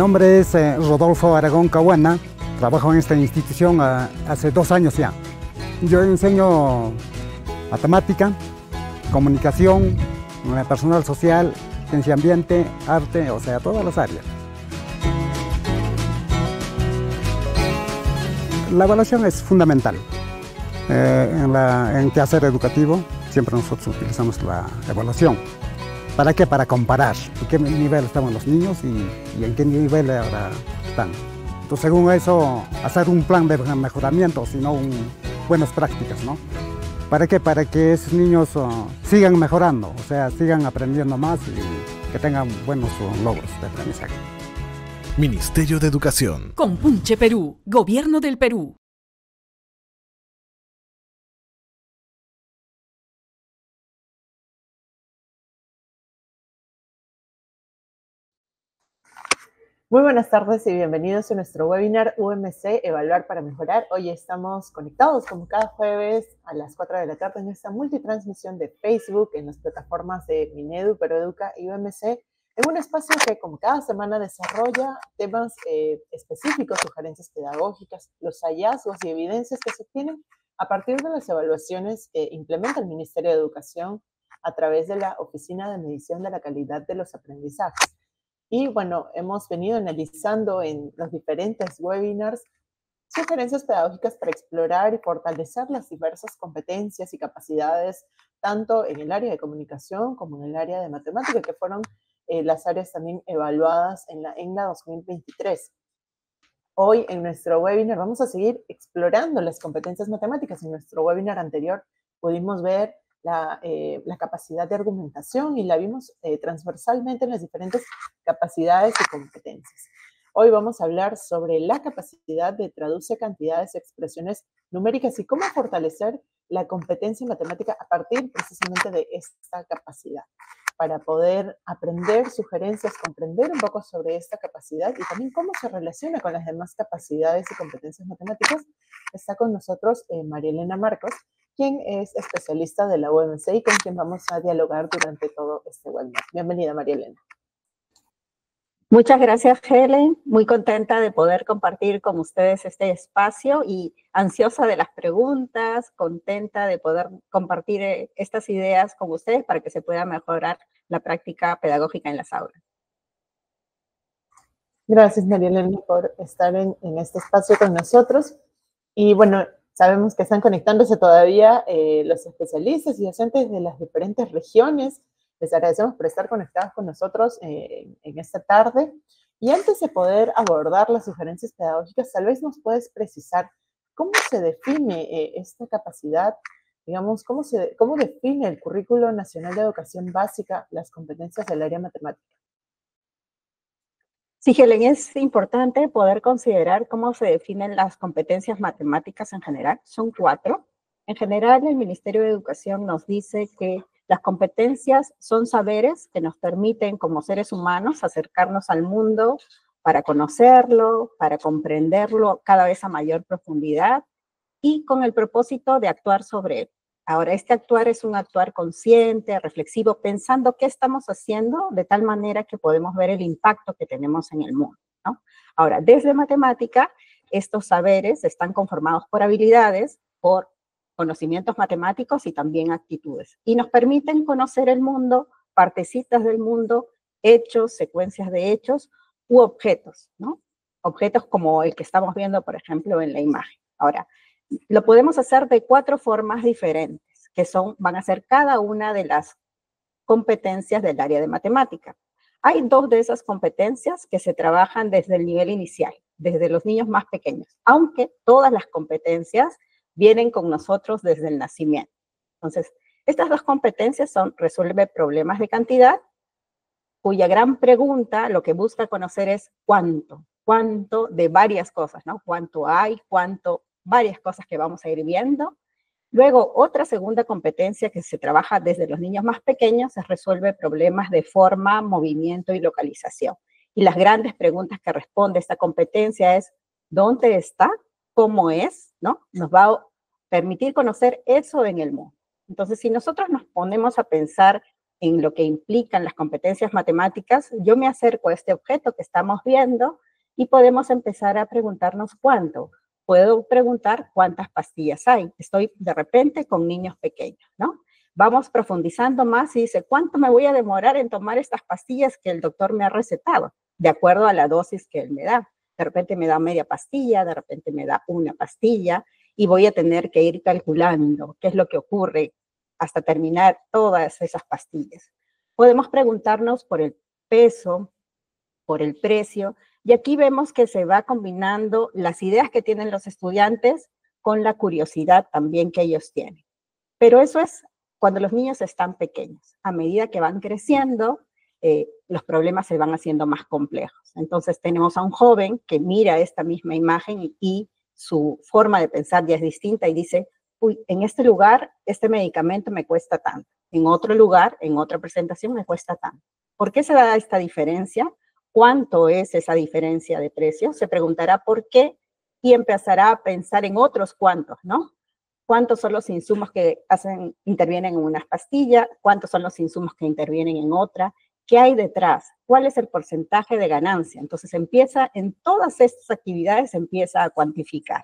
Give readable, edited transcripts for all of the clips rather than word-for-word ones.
nombre es Rodolfo Aragón Cahuana, trabajo en esta institución hace 2 años ya. Yo enseño matemática, comunicación, personal social, ciencia ambiente, arte, o sea, todas las áreas. La evaluación es fundamental. En quehacer educativo siempre nosotros utilizamos la evaluación. ¿Para qué? Para comparar en qué nivel estaban los niños y en qué nivel ahora están. Entonces, según eso, hacer un plan de mejoramiento, sino buenas prácticas, ¿no? ¿Para qué? Para que esos niños sigan mejorando, o sea, sigan aprendiendo más y que tengan buenos logros de aprendizaje. Ministerio de Educación. Compunche Perú, Gobierno del Perú. Muy buenas tardes y bienvenidos a nuestro webinar UMC Evaluar para Mejorar. Hoy estamos conectados como cada jueves a las 4 de la tarde en esta multitransmisión de Facebook, en las plataformas de Minedu, Peroeduca y UMC, en un espacio que como cada semana desarrolla temas específicos, sugerencias pedagógicas, los hallazgos y evidencias que se obtienen a partir de las evaluaciones que implementa el Ministerio de Educación a través de la Oficina de Medición de la Calidad de los Aprendizajes. Y bueno, hemos venido analizando en los diferentes webinars sugerencias pedagógicas para explorar y fortalecer las diversas competencias y capacidades, tanto en el área de comunicación como en el área de matemática, que fueron las áreas también evaluadas en la ENGA 2023. Hoy en nuestro webinar vamos a seguir explorando las competencias matemáticas. En nuestro webinar anterior pudimos ver la capacidad de argumentación y la vimos transversalmente en las diferentes capacidades y competencias. Hoy vamos a hablar sobre la capacidad de traducir cantidades y expresiones numéricas y cómo fortalecer la competencia matemática a partir precisamente de esta capacidad, para poder aprender sugerencias, comprender un poco sobre esta capacidad y también cómo se relaciona con las demás capacidades y competencias matemáticas. Está con nosotros María Elena Marcos, quien es especialista de la UMC y con quien vamos a dialogar durante todo este webinar. Bienvenida, María Elena. Muchas gracias, Helen. Muy contenta de poder compartir con ustedes este espacio y ansiosa de las preguntas, contenta de poder compartir estas ideas con ustedes para que se pueda mejorar la práctica pedagógica en las aulas. Gracias, María Elena, por estar en este espacio con nosotros. Y bueno, sabemos que están conectándose todavía los especialistas y docentes de las diferentes regiones. Les agradecemos por estar conectados con nosotros en esta tarde. Y antes de poder abordar las sugerencias pedagógicas, tal vez nos puedes precisar cómo se define esta capacidad, digamos, cómo define el Currículo Nacional de Educación Básica las competencias del área matemática. Sí, Helen, es importante poder considerar cómo se definen las competencias matemáticas en general. Son 4. En general, el Ministerio de Educación nos dice que las competencias son saberes que nos permiten, como seres humanos, acercarnos al mundo para conocerlo, para comprenderlo cada vez a mayor profundidad y con el propósito de actuar sobre él. Ahora, este actuar es un actuar consciente, reflexivo, pensando qué estamos haciendo de tal manera que podemos ver el impacto que tenemos en el mundo, ¿no? Ahora, desde matemática, estos saberes están conformados por habilidades, por conocimientos matemáticos y también actitudes. Y nos permiten conocer el mundo, partecitas del mundo, hechos, secuencias de hechos u objetos, ¿no? Objetos como el que estamos viendo, por ejemplo, en la imagen. Ahora, lo podemos hacer de 4 formas diferentes, que van a ser cada una de las competencias del área de matemática. Hay 2 de esas competencias que se trabajan desde el nivel inicial, desde los niños más pequeños, aunque todas las competencias vienen con nosotros desde el nacimiento. Entonces, estas 2 competencias son resuelve problemas de cantidad, cuya gran pregunta lo que busca conocer es cuánto de varias cosas, ¿no? Cuánto hay, varias cosas que vamos a ir viendo. Luego, otra segunda competencia que se trabaja desde los niños más pequeños es resuelve problemas de forma, movimiento y localización. Y las grandes preguntas que responde esta competencia es ¿dónde está? ¿Cómo es? ¿No? Nos va a permitir conocer eso en el mundo. Entonces, si nosotros nos ponemos a pensar en lo que implican las competencias matemáticas, yo me acerco a este objeto que estamos viendo y podemos empezar a preguntarnos cuánto. Puedo preguntar cuántas pastillas hay. Estoy de repente con niños pequeños, ¿no? Vamos profundizando más y dice, ¿cuánto me voy a demorar en tomar estas pastillas que el doctor me ha recetado? De acuerdo a la dosis que él me da. De repente me da media pastilla, de repente me da una pastilla y voy a tener que ir calculando qué es lo que ocurre hasta terminar todas esas pastillas. Podemos preguntarnos por el peso, por el precio, y aquí vemos que se va combinando las ideas que tienen los estudiantes con la curiosidad también que ellos tienen. Pero eso es cuando los niños están pequeños. A medida que van creciendo, los problemas se van haciendo más complejos. Entonces tenemos a un joven que mira esta misma imagen y su forma de pensar ya es distinta y dice, uy, en este lugar este medicamento me cuesta tanto, en otro lugar, en otra presentación me cuesta tanto. ¿Por qué se da esta diferencia? ¿Cuánto es esa diferencia de precio? Se preguntará por qué y empezará a pensar en otros cuántos, ¿no? ¿Cuántos son los insumos que intervienen en una pastilla? ¿Cuántos son los insumos que intervienen en otra? ¿Qué hay detrás? ¿Cuál es el porcentaje de ganancia? Entonces empieza, en todas estas actividades empieza a cuantificar.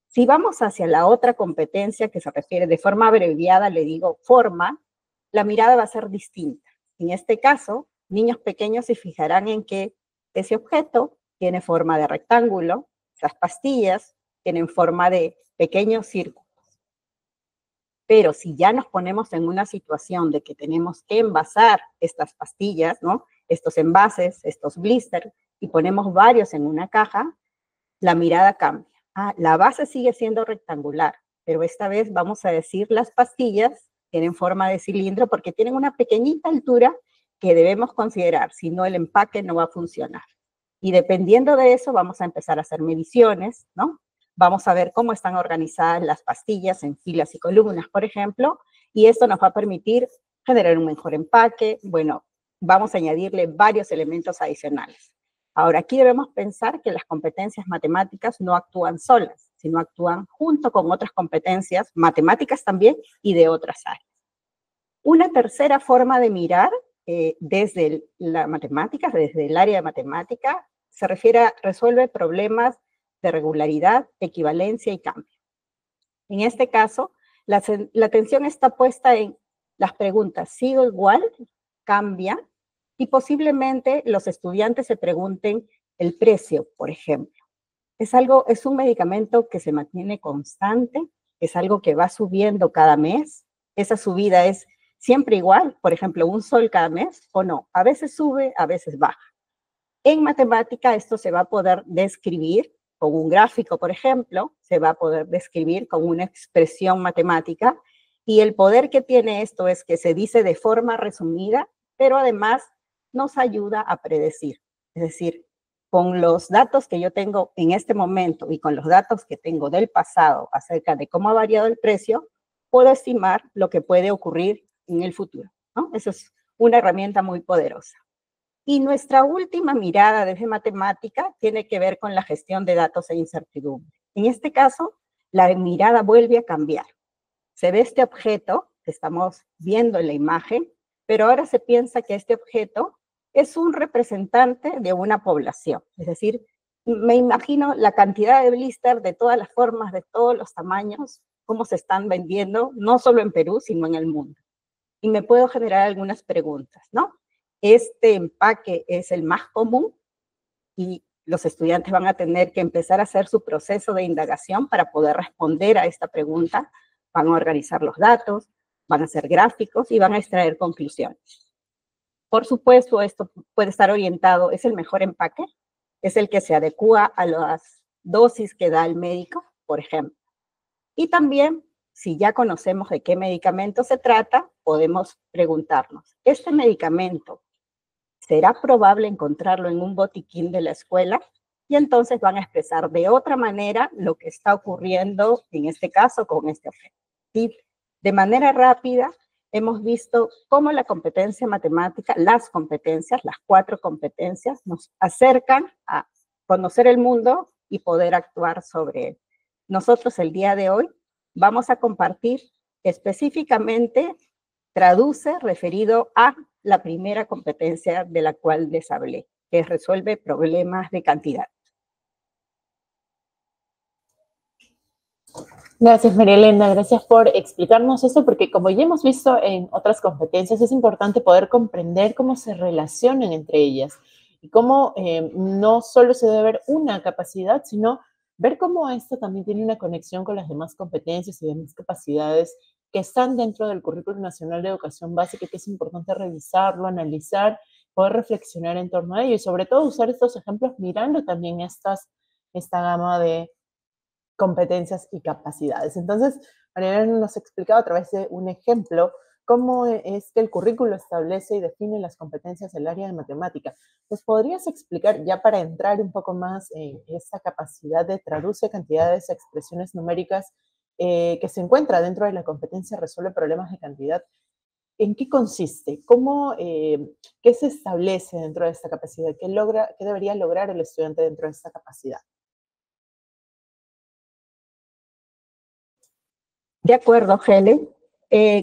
Si vamos hacia la otra competencia que se refiere de forma abreviada, le digo forma, la mirada va a ser distinta. En este caso, niños pequeños se fijarán en que ese objeto tiene forma de rectángulo, esas pastillas tienen forma de pequeños círculos. Pero si ya nos ponemos en una situación de que tenemos que envasar estas pastillas, ¿no? Estos envases, estos blisters, y ponemos varios en una caja, la mirada cambia. La base sigue siendo rectangular, pero esta vez vamos a decir las pastillas tienen forma de cilindro porque tienen una pequeñita altura que debemos considerar, si no el empaque no va a funcionar. Y dependiendo de eso vamos a empezar a hacer mediciones, ¿no? Vamos a ver cómo están organizadas las pastillas en filas y columnas, por ejemplo, y esto nos va a permitir generar un mejor empaque. Bueno, vamos a añadirle varios elementos adicionales. Ahora, aquí debemos pensar que las competencias matemáticas no actúan solas, sino actúan junto con otras competencias matemáticas también y de otras áreas. Una tercera forma de mirar desde la matemática, desde el área de matemática, se refiere a resuelve problemas de regularidad, equivalencia y cambio. En este caso, la atención está puesta en las preguntas, ¿sigo igual? ¿Cambia? Y posiblemente los estudiantes se pregunten el precio, por ejemplo. Es un medicamento que se mantiene constante, es algo que va subiendo cada mes. Esa subida es siempre igual, por ejemplo, un sol cada mes o no. A veces sube, a veces baja. En matemática esto se va a poder describir con un gráfico, por ejemplo, se va a poder describir con una expresión matemática y el poder que tiene esto es que se dice de forma resumida, pero además nos ayuda a predecir. Es decir, con los datos que yo tengo en este momento y con los datos que tengo del pasado acerca de cómo ha variado el precio, puedo estimar lo que puede ocurrir en el futuro, ¿no? Eso es una herramienta muy poderosa. Y nuestra última mirada desde matemática tiene que ver con la gestión de datos e incertidumbre. En este caso, la mirada vuelve a cambiar. Se ve este objeto que estamos viendo en la imagen, pero ahora se piensa que este objeto es un representante de una población. Es decir, me imagino la cantidad de blisters de todas las formas, de todos los tamaños, cómo se están vendiendo, no solo en Perú, sino en el mundo. Y me puedo generar algunas preguntas, ¿no? Este empaque es el más común y los estudiantes van a tener que empezar a hacer su proceso de indagación para poder responder a esta pregunta. Van a organizar los datos, van a hacer gráficos y van a extraer conclusiones. Por supuesto, esto puede estar orientado, ¿es el mejor empaque? ¿Es el que se adecua a las dosis que da el médico, por ejemplo? Y también, si ya conocemos de qué medicamento se trata, podemos preguntarnos, ¿este medicamento será probable encontrarlo en un botiquín de la escuela? Y entonces van a expresar de otra manera lo que está ocurriendo, en este caso, con este objeto. Y de manera rápida, hemos visto cómo la competencia matemática, las 4 competencias, nos acercan a conocer el mundo y poder actuar sobre él. Nosotros el día de hoy vamos a compartir específicamente traduce referido a la primera competencia de la cual les hablé, que resuelve problemas de cantidad. Gracias, María Elena, gracias por explicarnos eso, porque como ya hemos visto en otras competencias, es importante poder comprender cómo se relacionan entre ellas y cómo no solo se debe ver una capacidad, sino ver cómo esto también tiene una conexión con las demás competencias y demás capacidades que están dentro del Currículo Nacional de Educación Básica, que es importante revisarlo, analizar, poder reflexionar en torno a ello y sobre todo usar estos ejemplos mirando también esta gama de competencias y capacidades. Entonces, María Elena nos ha explicado a través de un ejemplo cómo es que el currículo establece y define las competencias del área de matemática. ¿Nos podrías explicar, ya para entrar un poco más en esa capacidad de traduce cantidades a expresiones numéricas que se encuentra dentro de la competencia resuelve problemas de cantidad, en qué consiste? ¿Qué se establece dentro de esta capacidad? ¿Qué debería lograr el estudiante dentro de esta capacidad? De acuerdo, Helen.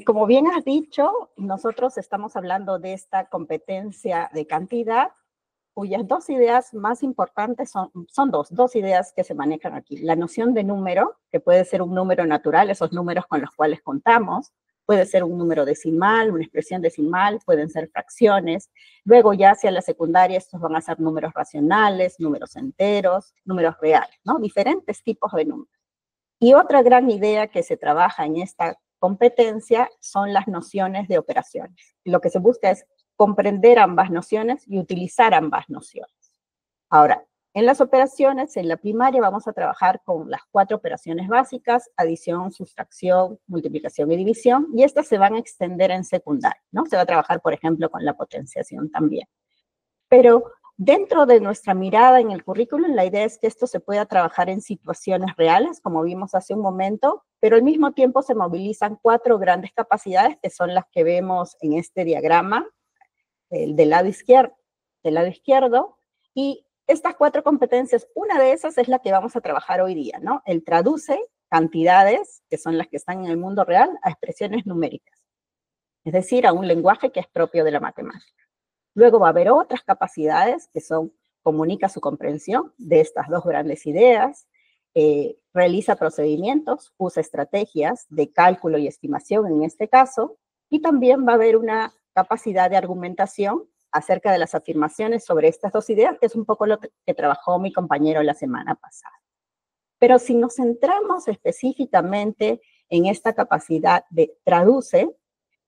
Como bien has dicho, nosotros estamos hablando de esta competencia de cantidad, cuyas dos ideas más importantes son dos ideas que se manejan aquí. La noción de número, que puede ser un número natural, esos números con los cuales contamos, puede ser un número decimal, una expresión decimal, pueden ser fracciones. Luego ya hacia la secundaria estos van a ser números racionales, números enteros, números reales, ¿no? Diferentes tipos de números. Y otra gran idea que se trabaja en esta competencia son las nociones de operaciones. Lo que se busca es comprender ambas nociones y utilizar ambas nociones. Ahora, en las operaciones, en la primaria vamos a trabajar con las 4 operaciones básicas: adición, sustracción, multiplicación y división, y estas se van a extender en secundaria, ¿no? Se va a trabajar, por ejemplo, con la potenciación también. Pero dentro de nuestra mirada en el currículum, la idea es que esto se pueda trabajar en situaciones reales, como vimos hace un momento, pero al mismo tiempo se movilizan 4 grandes capacidades, que son las que vemos en este diagrama, del lado izquierdo, y estas 4 competencias, una de esas es la que vamos a trabajar hoy día, ¿no? El traduce cantidades, que son las que están en el mundo real, a expresiones numéricas, es decir, a un lenguaje que es propio de la matemática. Luego va a haber otras capacidades que son: comunica su comprensión de estas 2 grandes ideas, realiza procedimientos, usa estrategias de cálculo y estimación en este caso, y también va a haber una capacidad de argumentación acerca de las afirmaciones sobre estas 2 ideas, que es un poco lo que trabajó mi compañero la semana pasada. Pero si nos centramos específicamente en esta capacidad de traduce,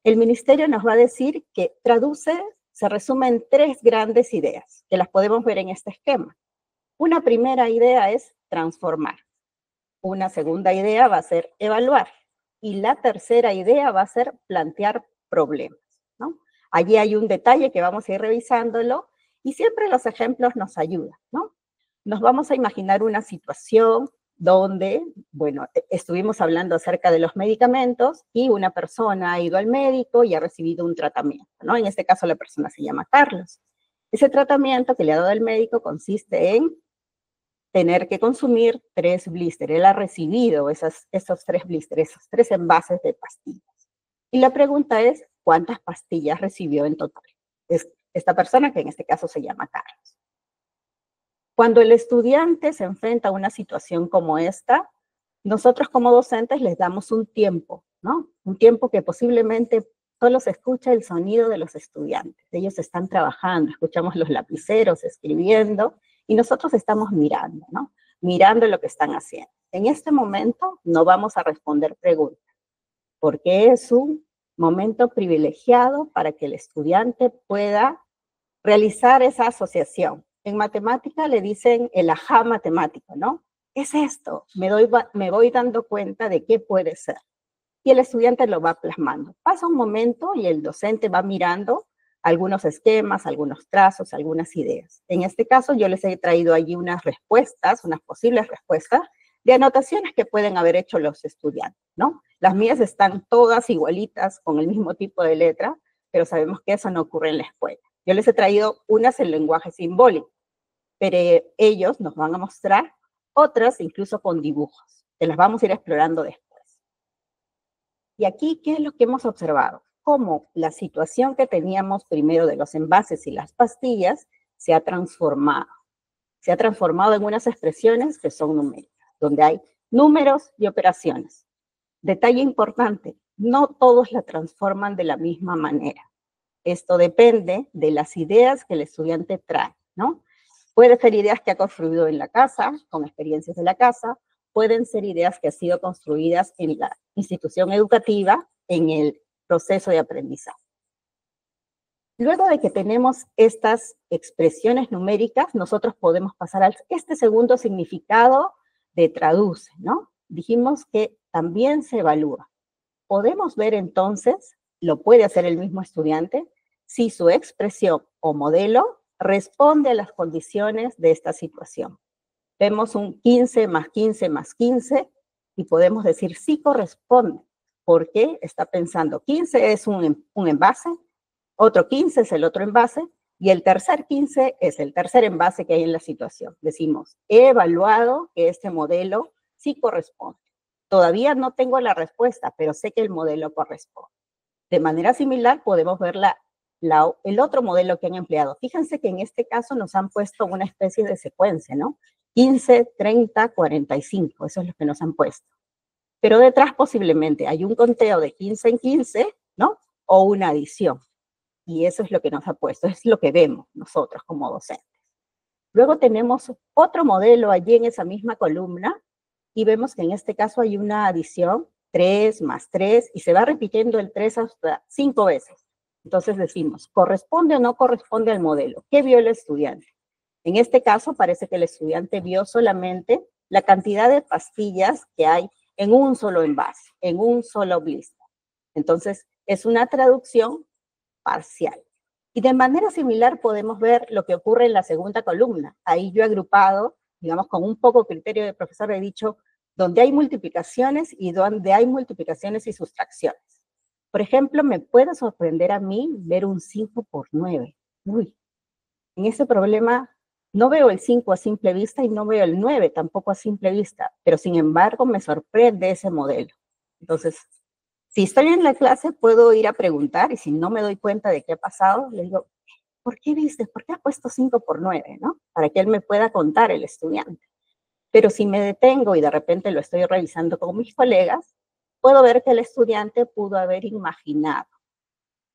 el ministerio nos va a decir que traduce se resume en 3 grandes ideas, que las podemos ver en este esquema. Una primera idea es transformar. Una segunda idea va a ser evaluar. Y la tercera idea va a ser plantear problemas, ¿no? Allí hay un detalle que vamos a ir revisándolo, y siempre los ejemplos nos ayudan, ¿no? Nos vamos a imaginar una situación donde, bueno, estuvimos hablando acerca de los medicamentos y una persona ha ido al médico y ha recibido un tratamiento, ¿no? En este caso la persona se llama Carlos. Ese tratamiento que le ha dado el médico consiste en tener que consumir 3 blisters. Él ha recibido esos 3 blisters, esos 3 envases de pastillas. Y la pregunta es, ¿cuántas pastillas recibió en total? Es esta persona, que en este caso se llama Carlos. Cuando el estudiante se enfrenta a una situación como esta, nosotros como docentes les damos un tiempo, ¿no? Un tiempo que posiblemente solo se escucha el sonido de los estudiantes. Ellos están trabajando, escuchamos los lapiceros escribiendo, y nosotros estamos mirando, ¿no? Mirando lo que están haciendo. En este momento no vamos a responder preguntas, porque es un momento privilegiado para que el estudiante pueda realizar esa asociación. En matemática le dicen el ajá matemático, ¿no? Es esto, me voy dando cuenta de qué puede ser. Y el estudiante lo va plasmando. Pasa un momento y el docente va mirando algunos esquemas, algunos trazos, algunas ideas. En este caso yo les he traído allí unas respuestas, unas posibles respuestas de anotaciones que pueden haber hecho los estudiantes, ¿no? Las mías están todas igualitas, con el mismo tipo de letra, pero sabemos que eso no ocurre en la escuela. Yo les he traído unas en lenguaje simbólico, pero ellos nos van a mostrar otras incluso con dibujos, que las vamos a ir explorando después. Y aquí, ¿qué es lo que hemos observado? cómo la situación que teníamos primero de los envases y las pastillas se ha transformado. Se ha transformado en unas expresiones que son numéricas, donde hay números y operaciones. Detalle importante, no todos la transforman de la misma manera. Esto depende de las ideas que el estudiante trae, ¿no? Pueden ser ideas que ha construido en la casa, con experiencias de la casa, pueden ser ideas que han sido construidas en la institución educativa, en el proceso de aprendizaje. Luego de que tenemos estas expresiones numéricas, nosotros podemos pasar a este segundo significado de traduce, ¿no? Dijimos que también se evalúa. Podemos ver entonces, lo puede hacer el mismo estudiante, si su expresión o modelo responde a las condiciones de esta situación. Vemos un 15 más 15 más 15 y podemos decir sí corresponde, porque está pensando 15 es un envase, otro 15 es el otro envase, y el tercer 15 es el tercer envase que hay en la situación. Decimos, he evaluado que este modelo sí corresponde. Todavía no tengo la respuesta, pero sé que el modelo corresponde. De manera similar, podemos ver el otro modelo que han empleado. Fíjense que en este caso nos han puesto una especie de secuencia, ¿no? 15, 30, 45, eso es lo que nos han puesto. Pero detrás posiblemente hay un conteo de 15 en 15, ¿no? O una adición. Y eso es lo que nos ha puesto, es lo que vemos nosotros como docentes. Luego tenemos otro modelo allí en esa misma columna y vemos que en este caso hay una adición, 3 más 3, y se va repitiendo el 3 hasta 5 veces. Entonces decimos, ¿corresponde o no corresponde al modelo? ¿Qué vio el estudiante? En este caso parece que el estudiante vio solamente la cantidad de pastillas que hay en un solo envase, en un solo blister. Entonces es una traducción parcial. Y de manera similar podemos ver lo que ocurre en la segunda columna. Ahí yo he agrupado, digamos, con un poco criterio de profesor, he dicho, donde hay multiplicaciones y donde hay multiplicaciones y sustracciones. Por ejemplo, me puede sorprender a mí ver un 5 por 9. Uy, en ese problema no veo el 5 a simple vista y no veo el 9 tampoco a simple vista, pero sin embargo me sorprende ese modelo. Entonces, si estoy en la clase, puedo ir a preguntar y si no me doy cuenta de qué ha pasado, le digo, ¿por qué viste? ¿Por qué has puesto 5 por 9? ¿No? Para que él me pueda contar, el estudiante. Pero si me detengo y de repente lo estoy revisando con mis colegas, puedo ver que el estudiante pudo haber imaginado.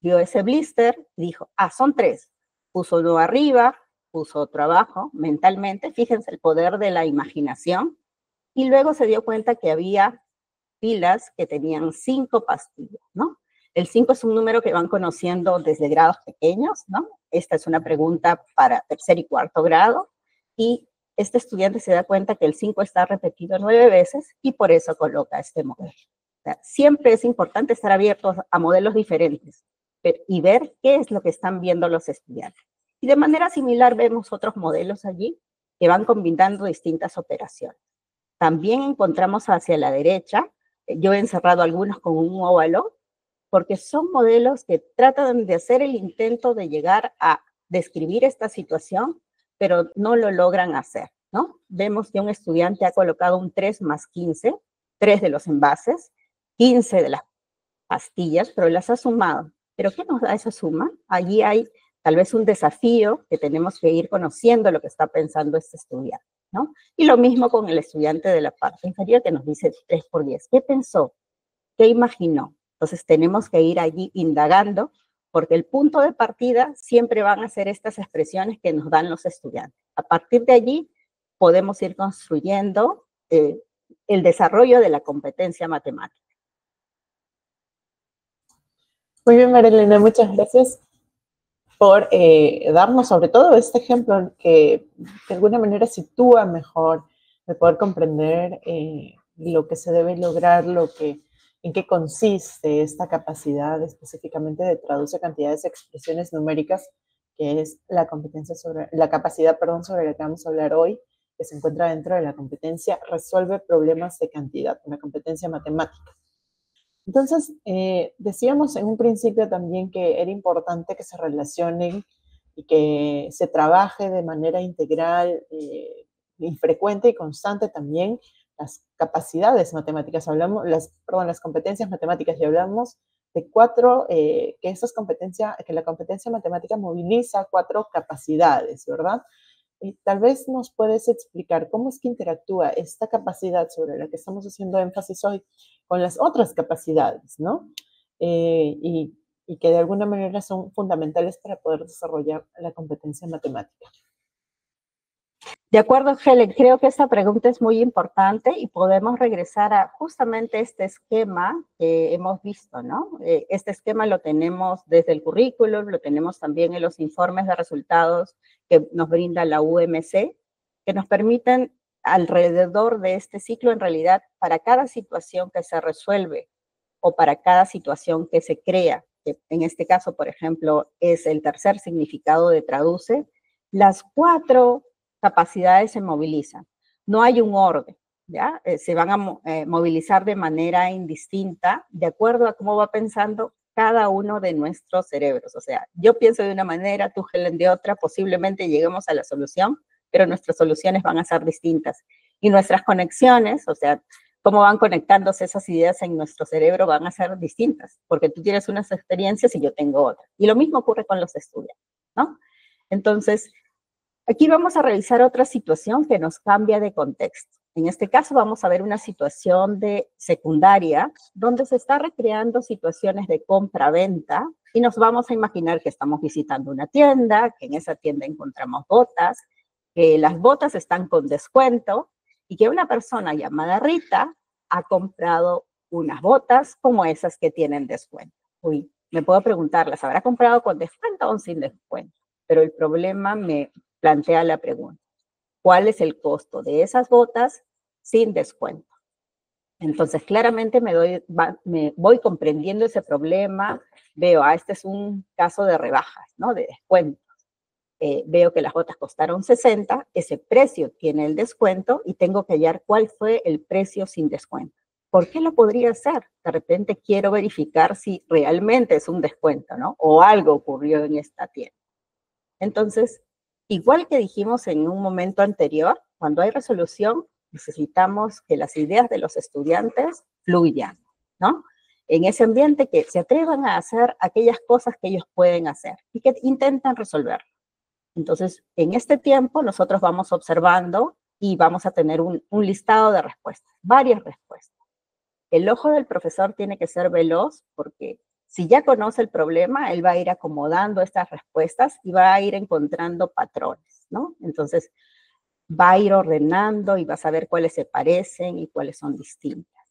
Vio ese blister y dijo, son 3. Puso uno arriba, puso otro abajo, mentalmente. Fíjense el poder de la imaginación. Y luego se dio cuenta que había pilas que tenían 5 pastillas, ¿no? El 5 es un número que van conociendo desde grados pequeños, ¿no? Esta es una pregunta para tercer y cuarto grado, y este estudiante se da cuenta que el 5 está repetido 9 veces y por eso coloca este modelo. O sea, siempre es importante estar abiertos a modelos diferentes y ver qué es lo que están viendo los estudiantes. Y de manera similar vemos otros modelos allí que van combinando distintas operaciones. También encontramos hacia la derecha, yo he encerrado algunos con un óvalo, porque son modelos que tratan de hacer el intento de llegar a describir esta situación, pero no lo logran hacer, ¿no? Vemos que un estudiante ha colocado un 3 más 15, 3 de los envases, 15 de las pastillas, pero las ha sumado. ¿Pero qué nos da esa suma? Allí hay tal vez un desafío que tenemos que ir conociendo lo que está pensando este estudiante, ¿no? Y lo mismo con el estudiante de la parte inferior que nos dice 3 por 10. ¿Qué pensó? ¿Qué imaginó? Entonces tenemos que ir allí indagando, porque el punto de partida siempre van a ser estas expresiones que nos dan los estudiantes. A partir de allí podemos ir construyendo el desarrollo de la competencia matemática. Muy bien, Marilena, muchas gracias por darnos sobre todo este ejemplo que de alguna manera sitúa mejor de poder comprender lo que se debe lograr, en qué consiste esta capacidad específicamente de traducir cantidades de expresiones numéricas, que es la capacidad sobre la que vamos a hablar hoy, que se encuentra dentro de la competencia resuelve problemas de cantidad, una competencia matemática. Entonces, decíamos en un principio también que era importante que se relacionen y que se trabaje de manera integral, frecuente y constante también las capacidades matemáticas. Las competencias matemáticas, y hablamos que la competencia matemática moviliza 4 capacidades, ¿verdad? Tal vez nos puedes explicar cómo es que interactúa esta capacidad sobre la que estamos haciendo énfasis hoy con las otras capacidades, ¿no? Y que de alguna manera son fundamentales para poder desarrollar la competencia matemática. De acuerdo, Helen, creo que esta pregunta es muy importante y podemos regresar a justamente este esquema que hemos visto, ¿no? Este esquema lo tenemos desde el currículum, lo tenemos también en los informes de resultados que nos brinda la UMC, que nos permiten alrededor de este ciclo, en realidad, para cada situación que se resuelve o para cada situación que se crea, que en este caso, por ejemplo, es el tercer significado de traduce, las 4 capacidades se movilizan. No hay un orden, ¿ya? Se van a movilizar de manera indistinta de acuerdo a cómo va pensando cada uno de nuestros cerebros. O sea, yo pienso de una manera, tú, Helen, de otra, posiblemente lleguemos a la solución, pero nuestras soluciones van a ser distintas. Y nuestras conexiones, o sea, cómo van conectándose esas ideas en nuestro cerebro van a ser distintas, porque tú tienes unas experiencias y yo tengo otras. Y lo mismo ocurre con los estudiantes, ¿no? Entonces, aquí vamos a revisar otra situación que nos cambia de contexto. En este caso vamos a ver una situación de secundaria donde se está recreando situaciones de compra-venta y nos vamos a imaginar que estamos visitando una tienda, que en esa tienda encontramos botas, que las botas están con descuento y que una persona llamada Rita ha comprado unas botas como esas que tienen descuento. Uy, me puedo preguntar, ¿las habrá comprado con descuento o sin descuento? Pero el problema me plantea la pregunta, ¿cuál es el costo de esas botas sin descuento? Entonces, claramente me voy comprendiendo ese problema, veo, este es un caso de rebajas, ¿no? De descuentos. Veo que las botas costaron 60, ese precio tiene el descuento y tengo que hallar cuál fue el precio sin descuento. ¿Por qué lo podría hacer? De repente quiero verificar si realmente es un descuento, ¿no? O algo ocurrió en esta tienda. Entonces, igual que dijimos en un momento anterior, cuando hay resolución, necesitamos que las ideas de los estudiantes fluyan, ¿no? En ese ambiente que se atrevan a hacer aquellas cosas que ellos pueden hacer y que intenten resolverlo. Entonces, en este tiempo, nosotros vamos observando y vamos a tener un listado de respuestas, varias respuestas. El ojo del profesor tiene que ser veloz porque si ya conoce el problema, él va a ir acomodando estas respuestas y va a ir encontrando patrones, ¿no? Entonces, va a ir ordenando y va a saber cuáles se parecen y cuáles son distintas.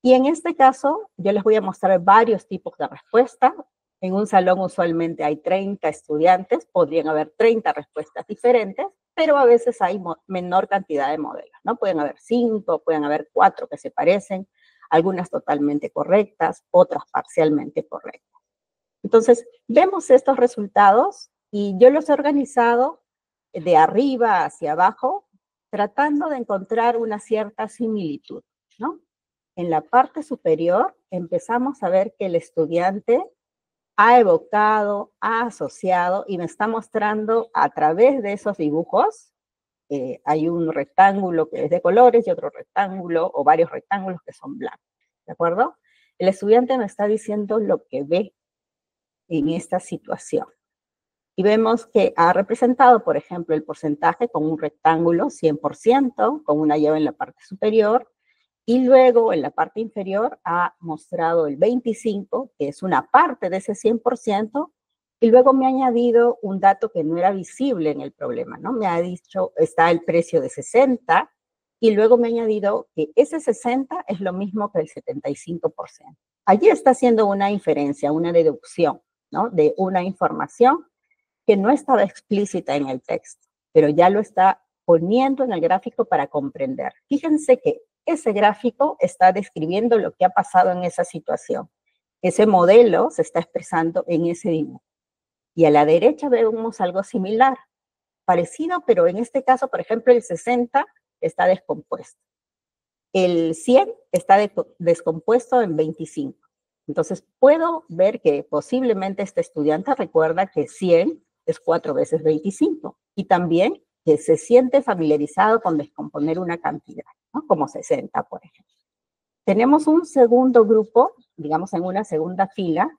Y en este caso, yo les voy a mostrar varios tipos de respuestas. En un salón usualmente hay 30 estudiantes, podrían haber 30 respuestas diferentes, pero a veces hay menor cantidad de modelos, ¿no? Pueden haber 5, pueden haber 4 que se parecen, algunas totalmente correctas, otras parcialmente correctas. Entonces, vemos estos resultados y yo los he organizado de arriba hacia abajo, tratando de encontrar una cierta similitud, ¿no? En la parte superior empezamos a ver que el estudiante ha evocado, ha asociado y me está mostrando a través de esos dibujos. Hay un rectángulo que es de colores y otro rectángulo o varios rectángulos que son blancos, ¿de acuerdo? El estudiante me está diciendo lo que ve en esta situación. Y vemos que ha representado, por ejemplo, el porcentaje con un rectángulo 100%, con una llave en la parte superior, y luego en la parte inferior ha mostrado el 25%, que es una parte de ese 100%, y luego me ha añadido un dato que no era visible en el problema, ¿no? Me ha dicho, está el precio de 60, y luego me ha añadido que ese 60 es lo mismo que el 75%. Allí está haciendo una inferencia, una deducción, ¿no? De una información que no estaba explícita en el texto, pero ya lo está poniendo en el gráfico para comprender. Fíjense que ese gráfico está describiendo lo que ha pasado en esa situación. Ese modelo se está expresando en ese dibujo. Y a la derecha vemos algo similar, parecido, pero en este caso, por ejemplo, el 60 está descompuesto. El 100 está descompuesto en 25. Entonces, puedo ver que posiblemente este estudiante recuerda que 100 es 4 veces 25. Y también que se siente familiarizado con descomponer una cantidad, ¿no? Como 60, por ejemplo. Tenemos un segundo grupo digamos, en una segunda fila,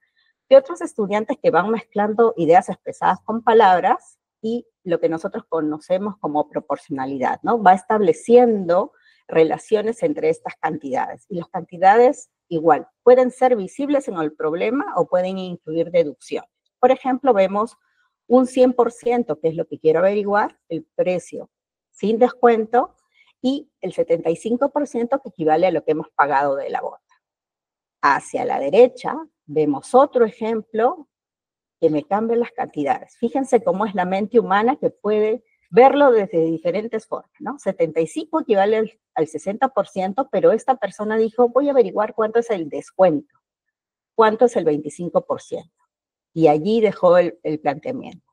de otros estudiantes que van mezclando ideas expresadas con palabras y lo que nosotros conocemos como proporcionalidad, ¿no? Va estableciendo relaciones entre estas cantidades. Y las cantidades, igual, pueden ser visibles en el problema o pueden incluir deducción. Por ejemplo, vemos un 100%, que es lo que quiero averiguar, el precio sin descuento, y el 75% que equivale a lo que hemos pagado de la bota. Hacia la derecha vemos otro ejemplo que me cambia las cantidades. Fíjense cómo es la mente humana que puede verlo desde diferentes formas, ¿no? 75 equivale al 60%, pero esta persona dijo, voy a averiguar cuánto es el descuento, cuánto es el 25%. Y allí dejó el planteamiento.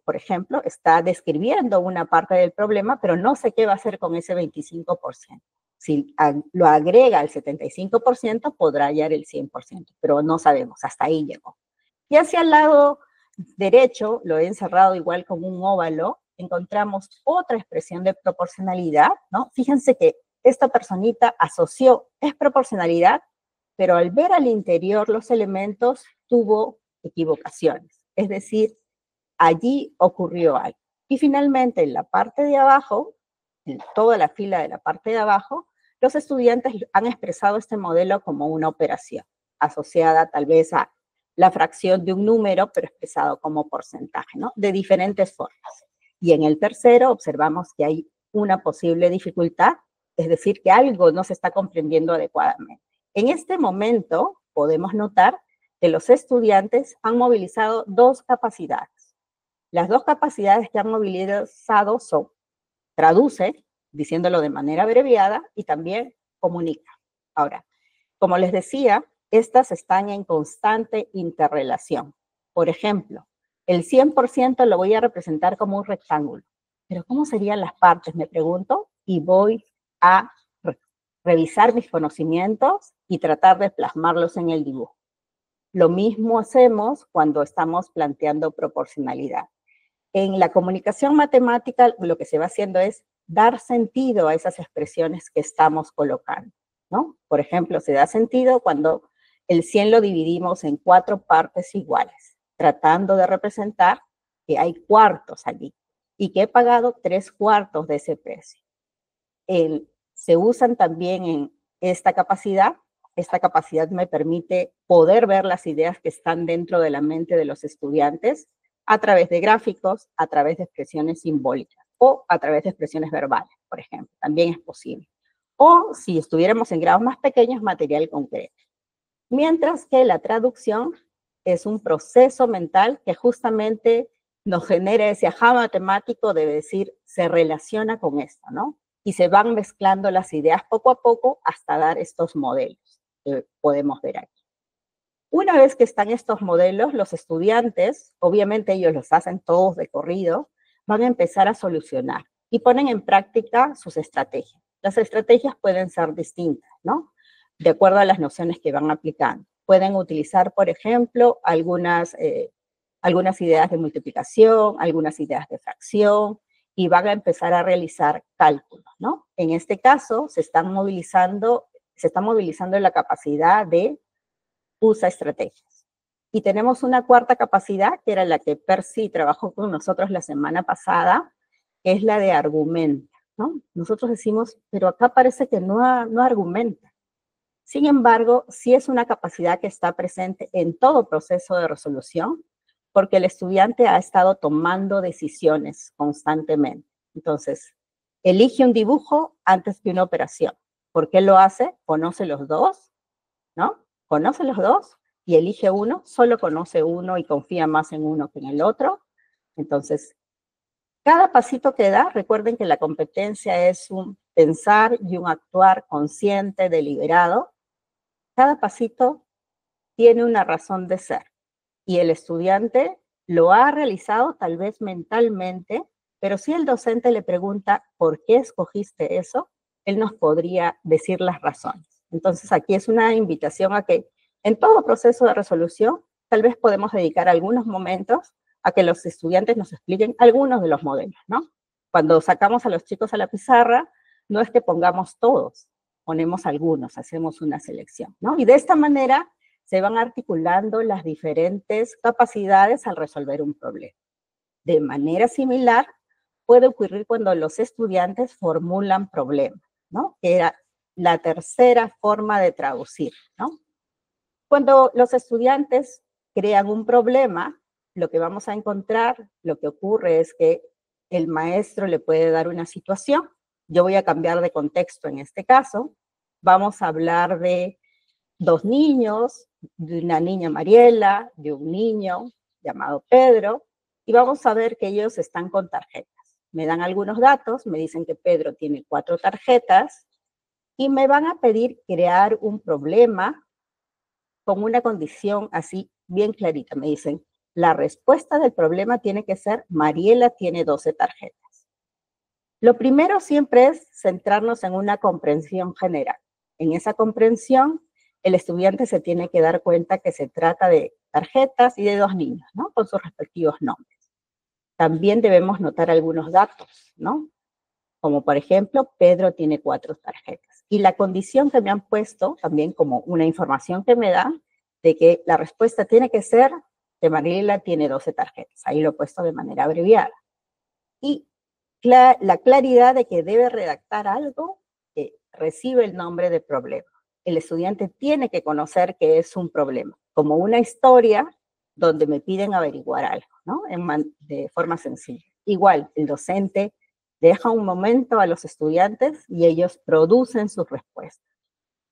Por ejemplo, está describiendo una parte del problema, pero no sé qué va a hacer con ese 25%. Si lo agrega al 75%, podrá hallar el 100%, pero no sabemos, hasta ahí llegó. Y hacia el lado derecho, lo he encerrado igual con un óvalo, encontramos otra expresión de proporcionalidad, ¿no? Fíjense que esta personita asoció, es proporcionalidad, pero al ver al interior los elementos tuvo equivocaciones, es decir, allí ocurrió algo. Y finalmente, en la parte de abajo, en toda la fila de la parte de abajo, los estudiantes han expresado este modelo como una operación, asociada tal vez a la fracción de un número, pero expresado como porcentaje, ¿no? De diferentes formas. Y en el tercero observamos que hay una posible dificultad, es decir, que algo no se está comprendiendo adecuadamente. En este momento podemos notar que los estudiantes han movilizado dos capacidades. Las dos capacidades que han movilizado son traduce, diciéndolo de manera abreviada, y también comunica. Ahora, como les decía, estas están en constante interrelación. Por ejemplo, el 100% lo voy a representar como un rectángulo. ¿Pero cómo serían las partes? Me pregunto, y voy a revisar mis conocimientos y tratar de plasmarlos en el dibujo. Lo mismo hacemos cuando estamos planteando proporcionalidad. En la comunicación matemática, lo que se va haciendo es dar sentido a esas expresiones que estamos colocando, ¿no? Por ejemplo, se da sentido cuando el 100 lo dividimos en 4 partes iguales, tratando de representar que hay cuartos allí y que he pagado 3/4 de ese precio. Se usan también en esta capacidad. Esta capacidad me permite poder ver las ideas que están dentro de la mente de los estudiantes a través de gráficos, a través de expresiones simbólicas o a través de expresiones verbales, por ejemplo. También es posible. O si estuviéramos en grados más pequeños, material concreto. Mientras que la traducción es un proceso mental que justamente nos genera ese ajá matemático de decir, se relaciona con esto, ¿no? Y se van mezclando las ideas poco a poco hasta dar estos modelos que podemos ver aquí. Una vez que están estos modelos, los estudiantes, obviamente ellos los hacen todos de corrido, van a empezar a solucionar y ponen en práctica sus estrategias. Las estrategias pueden ser distintas, ¿no? De acuerdo a las nociones que van aplicando. Pueden utilizar, por ejemplo, algunas ideas de multiplicación, algunas ideas de fracción, y van a empezar a realizar cálculos, ¿no? En este caso, se está movilizando la capacidad de usa estrategias. Y tenemos una cuarta capacidad, que era la que Percy trabajó con nosotros la semana pasada, que es la de argumenta, ¿no? Nosotros decimos, pero acá parece que no argumenta. Sin embargo, sí es una capacidad que está presente en todo proceso de resolución, porque el estudiante ha estado tomando decisiones constantemente. Entonces, elige un dibujo antes que una operación. ¿Por qué lo hace? Conoce los dos, ¿no? Conoce los dos y elige uno, solo conoce uno y confía más en uno que en el otro. Entonces, cada pasito que da, recuerden que la competencia es un pensar y un actuar consciente, deliberado. Cada pasito tiene una razón de ser y el estudiante lo ha realizado tal vez mentalmente, pero si el docente le pregunta ¿por qué escogiste eso?, él nos podría decir las razones. Entonces aquí es una invitación a que en todo proceso de resolución tal vez podemos dedicar algunos momentos a que los estudiantes nos expliquen algunos de los modelos, ¿no? Cuando sacamos a los chicos a la pizarra, no es que pongamos todos, ponemos algunos, hacemos una selección, ¿no? Y de esta manera se van articulando las diferentes capacidades al resolver un problema. De manera similar, puede ocurrir cuando los estudiantes formulan problemas, ¿no? Que era la tercera forma de traducir, ¿no? Cuando los estudiantes crean un problema, lo que vamos a encontrar, lo que ocurre es que el maestro le puede dar una situación. Yo voy a cambiar de contexto en este caso. Vamos a hablar de dos niños, de una niña Mariela, de un niño llamado Pedro, y vamos a ver que ellos están con tarjetas. Me dan algunos datos, me dicen que Pedro tiene 4 tarjetas, y me van a pedir crear un problema con una condición así bien clarita. Me dicen, la respuesta del problema tiene que ser, Mariela tiene 12 tarjetas. Lo primero siempre es centrarnos en una comprensión general. En esa comprensión, el estudiante se tiene que dar cuenta que se trata de tarjetas y de 2 niños, ¿no? Con sus respectivos nombres. También debemos notar algunos datos, ¿no? Como por ejemplo, Pedro tiene 4 tarjetas. Y la condición que me han puesto, también como una información que me dan, de que la respuesta tiene que ser que Mariela tiene 12 tarjetas. Ahí lo he puesto de manera abreviada. Y la claridad de que debe redactar algo que recibe el nombre de problema. El estudiante tiene que conocer que es un problema, como una historia donde me piden averiguar algo, ¿no? De forma sencilla. Igual, el docente deja un momento a los estudiantes y ellos producen sus respuestas.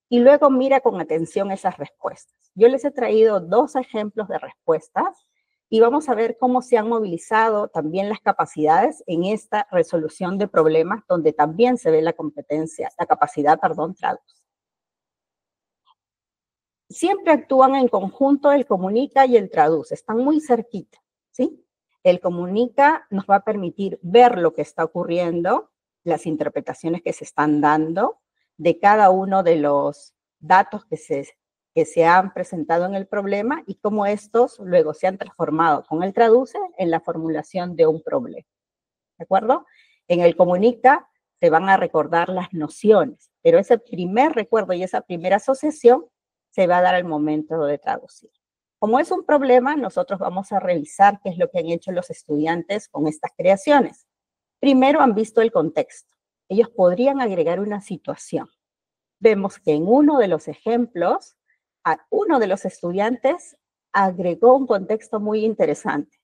Y luego mira con atención esas respuestas. Yo les he traído 2 ejemplos de respuestas y vamos a ver cómo se han movilizado también las capacidades en esta resolución de problemas, donde también se ve la capacidad, traduce. Siempre actúan en conjunto el comunica y el traduce, están muy cerquita, ¿sí? El comunica nos va a permitir ver lo que está ocurriendo, las interpretaciones que se están dando de cada uno de los datos que se han presentado en el problema y cómo estos luego se han transformado con el traduce en la formulación de un problema, ¿de acuerdo? En el comunica se van a recordar las nociones, pero ese primer recuerdo y esa primera asociación se va a dar al momento de traducir. Como es un problema, nosotros vamos a revisar qué es lo que han hecho los estudiantes con estas creaciones. Primero han visto el contexto. Ellos podrían agregar una situación. Vemos que en uno de los ejemplos, uno de los estudiantes agregó un contexto muy interesante.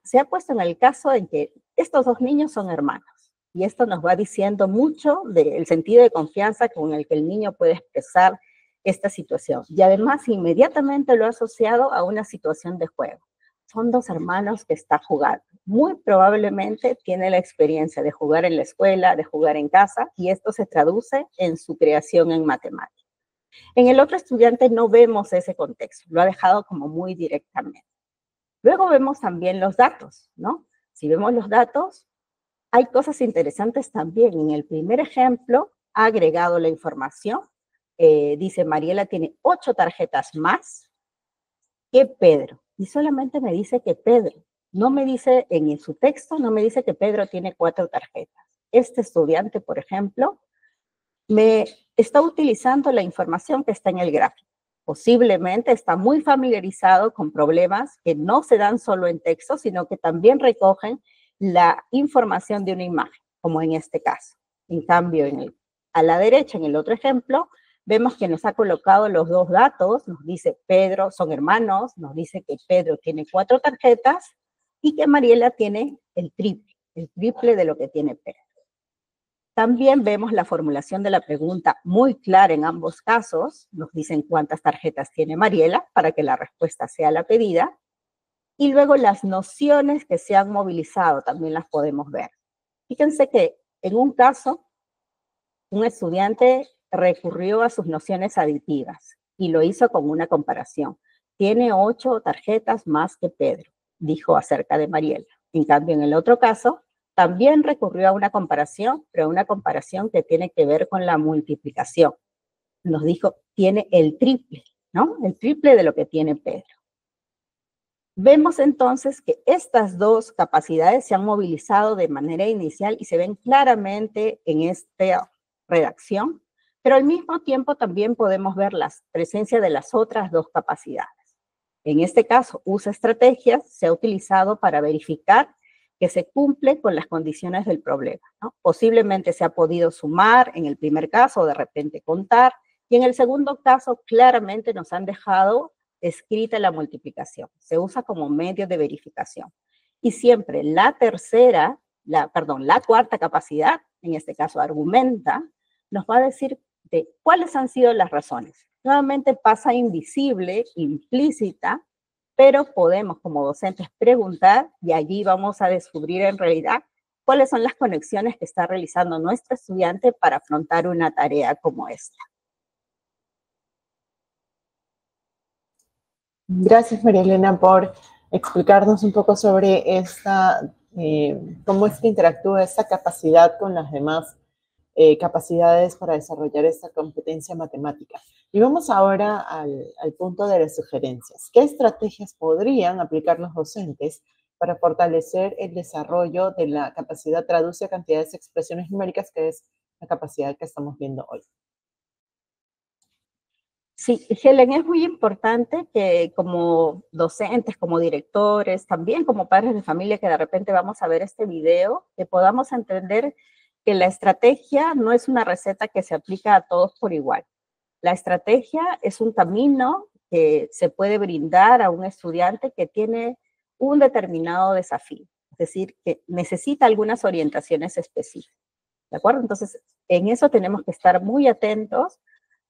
Se ha puesto en el caso en que estos 2 niños son hermanos. Y esto nos va diciendo mucho del sentido de confianza con el que el niño puede expresar esta situación. Y además inmediatamente lo ha asociado a una situación de juego. Son 2 hermanos que están jugando. Muy probablemente tiene la experiencia de jugar en la escuela, de jugar en casa, y esto se traduce en su creación en matemáticas. En el otro estudiante no vemos ese contexto, lo ha dejado como muy directamente. Luego vemos también los datos, ¿no? Si vemos los datos, hay cosas interesantes también. En el primer ejemplo ha agregado la información. Dice, Mariela tiene 8 tarjetas más que Pedro. Y solamente me dice que Pedro. No me dice, en su texto, no me dice que Pedro tiene 4 tarjetas. Este estudiante, por ejemplo, me está utilizando la información que está en el gráfico. Posiblemente está muy familiarizado con problemas que no se dan solo en texto, sino que también recogen la información de una imagen, como en este caso. En cambio, a la derecha, en el otro ejemplo, vemos que nos ha colocado los 2 datos, nos dice Pedro, son hermanos, nos dice que Pedro tiene 4 tarjetas y que Mariela tiene el triple de lo que tiene Pedro. También vemos la formulación de la pregunta muy clara en ambos casos, nos dicen cuántas tarjetas tiene Mariela para que la respuesta sea la pedida, y luego las nociones que se han movilizado también las podemos ver. Fíjense que en un caso, un estudiante recurrió a sus nociones aditivas y lo hizo con una comparación. Tiene 8 tarjetas más que Pedro, dijo acerca de Mariela. En cambio, en el otro caso, también recurrió a una comparación, pero una comparación que tiene que ver con la multiplicación. Nos dijo, tiene el triple, ¿no? El triple de lo que tiene Pedro. Vemos entonces que estas 2 capacidades se han movilizado de manera inicial y se ven claramente en esta redacción, pero al mismo tiempo también podemos ver la presencia de las otras dos capacidades. En este caso, usa estrategias, se ha utilizado para verificar que se cumple con las condiciones del problema, ¿no? Posiblemente se ha podido sumar en el primer caso, o de repente contar, y en el segundo caso claramente nos han dejado escrita la multiplicación. Se usa como medio de verificación. Y siempre la cuarta capacidad, en este caso argumenta, nos va a decir de cuáles han sido las razones. Nuevamente pasa invisible, implícita, pero podemos como docentes preguntar y allí vamos a descubrir en realidad cuáles son las conexiones que está realizando nuestro estudiante para afrontar una tarea como esta. Gracias, María Elena, por explicarnos un poco sobre cómo es que interactúa esta capacidad con las demás capacidades para desarrollar esta competencia matemática. Y vamos ahora al punto de las sugerencias. ¿Qué estrategias podrían aplicar los docentes para fortalecer el desarrollo de la capacidad traduce a cantidades de expresiones numéricas, que es la capacidad que estamos viendo hoy? Sí, Helen, es muy importante que como docentes, como directores, también como padres de familia que de repente vamos a ver este video, que podamos entender que la estrategia no es una receta que se aplica a todos por igual. La estrategia es un camino que se puede brindar a un estudiante que tiene un determinado desafío, es decir, que necesita algunas orientaciones específicas, ¿de acuerdo? Entonces, en eso tenemos que estar muy atentos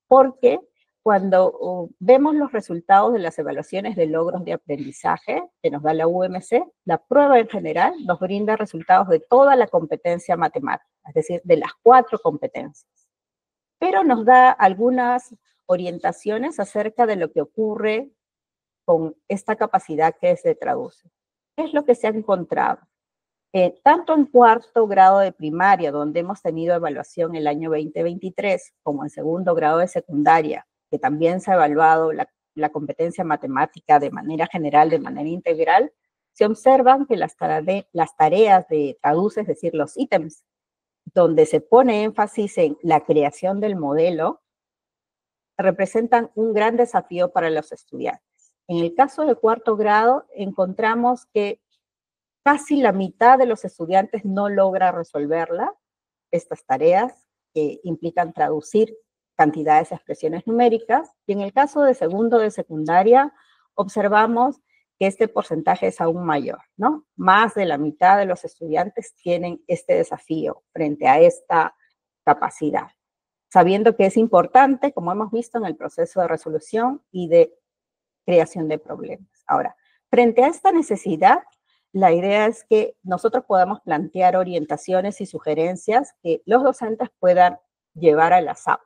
porque cuando vemos los resultados de las evaluaciones de logros de aprendizaje que nos da la UMC, la prueba en general nos brinda resultados de toda la competencia matemática, es decir, de las 4 competencias. Pero nos da algunas orientaciones acerca de lo que ocurre con esta capacidad que se traduce. ¿Qué es lo que se ha encontrado? Tanto en cuarto grado de primaria, donde hemos tenido evaluación el año 2023, como en segundo grado de secundaria, que también se ha evaluado la competencia matemática de manera general, de manera integral, se observan que las tareas de traduce, es decir, los ítems, donde se pone énfasis en la creación del modelo, representan un gran desafío para los estudiantes. En el caso de cuarto grado, encontramos que casi la mitad de los estudiantes no logra resolverla, estas tareas que implican traducir cantidades de expresiones numéricas, y en el caso de segundo de secundaria, observamos que este porcentaje es aún mayor, ¿no? Más de la mitad de los estudiantes tienen este desafío frente a esta capacidad, sabiendo que es importante, como hemos visto en el proceso de resolución y de creación de problemas. Ahora, frente a esta necesidad, la idea es que nosotros podamos plantear orientaciones y sugerencias que los docentes puedan llevar a las aulas.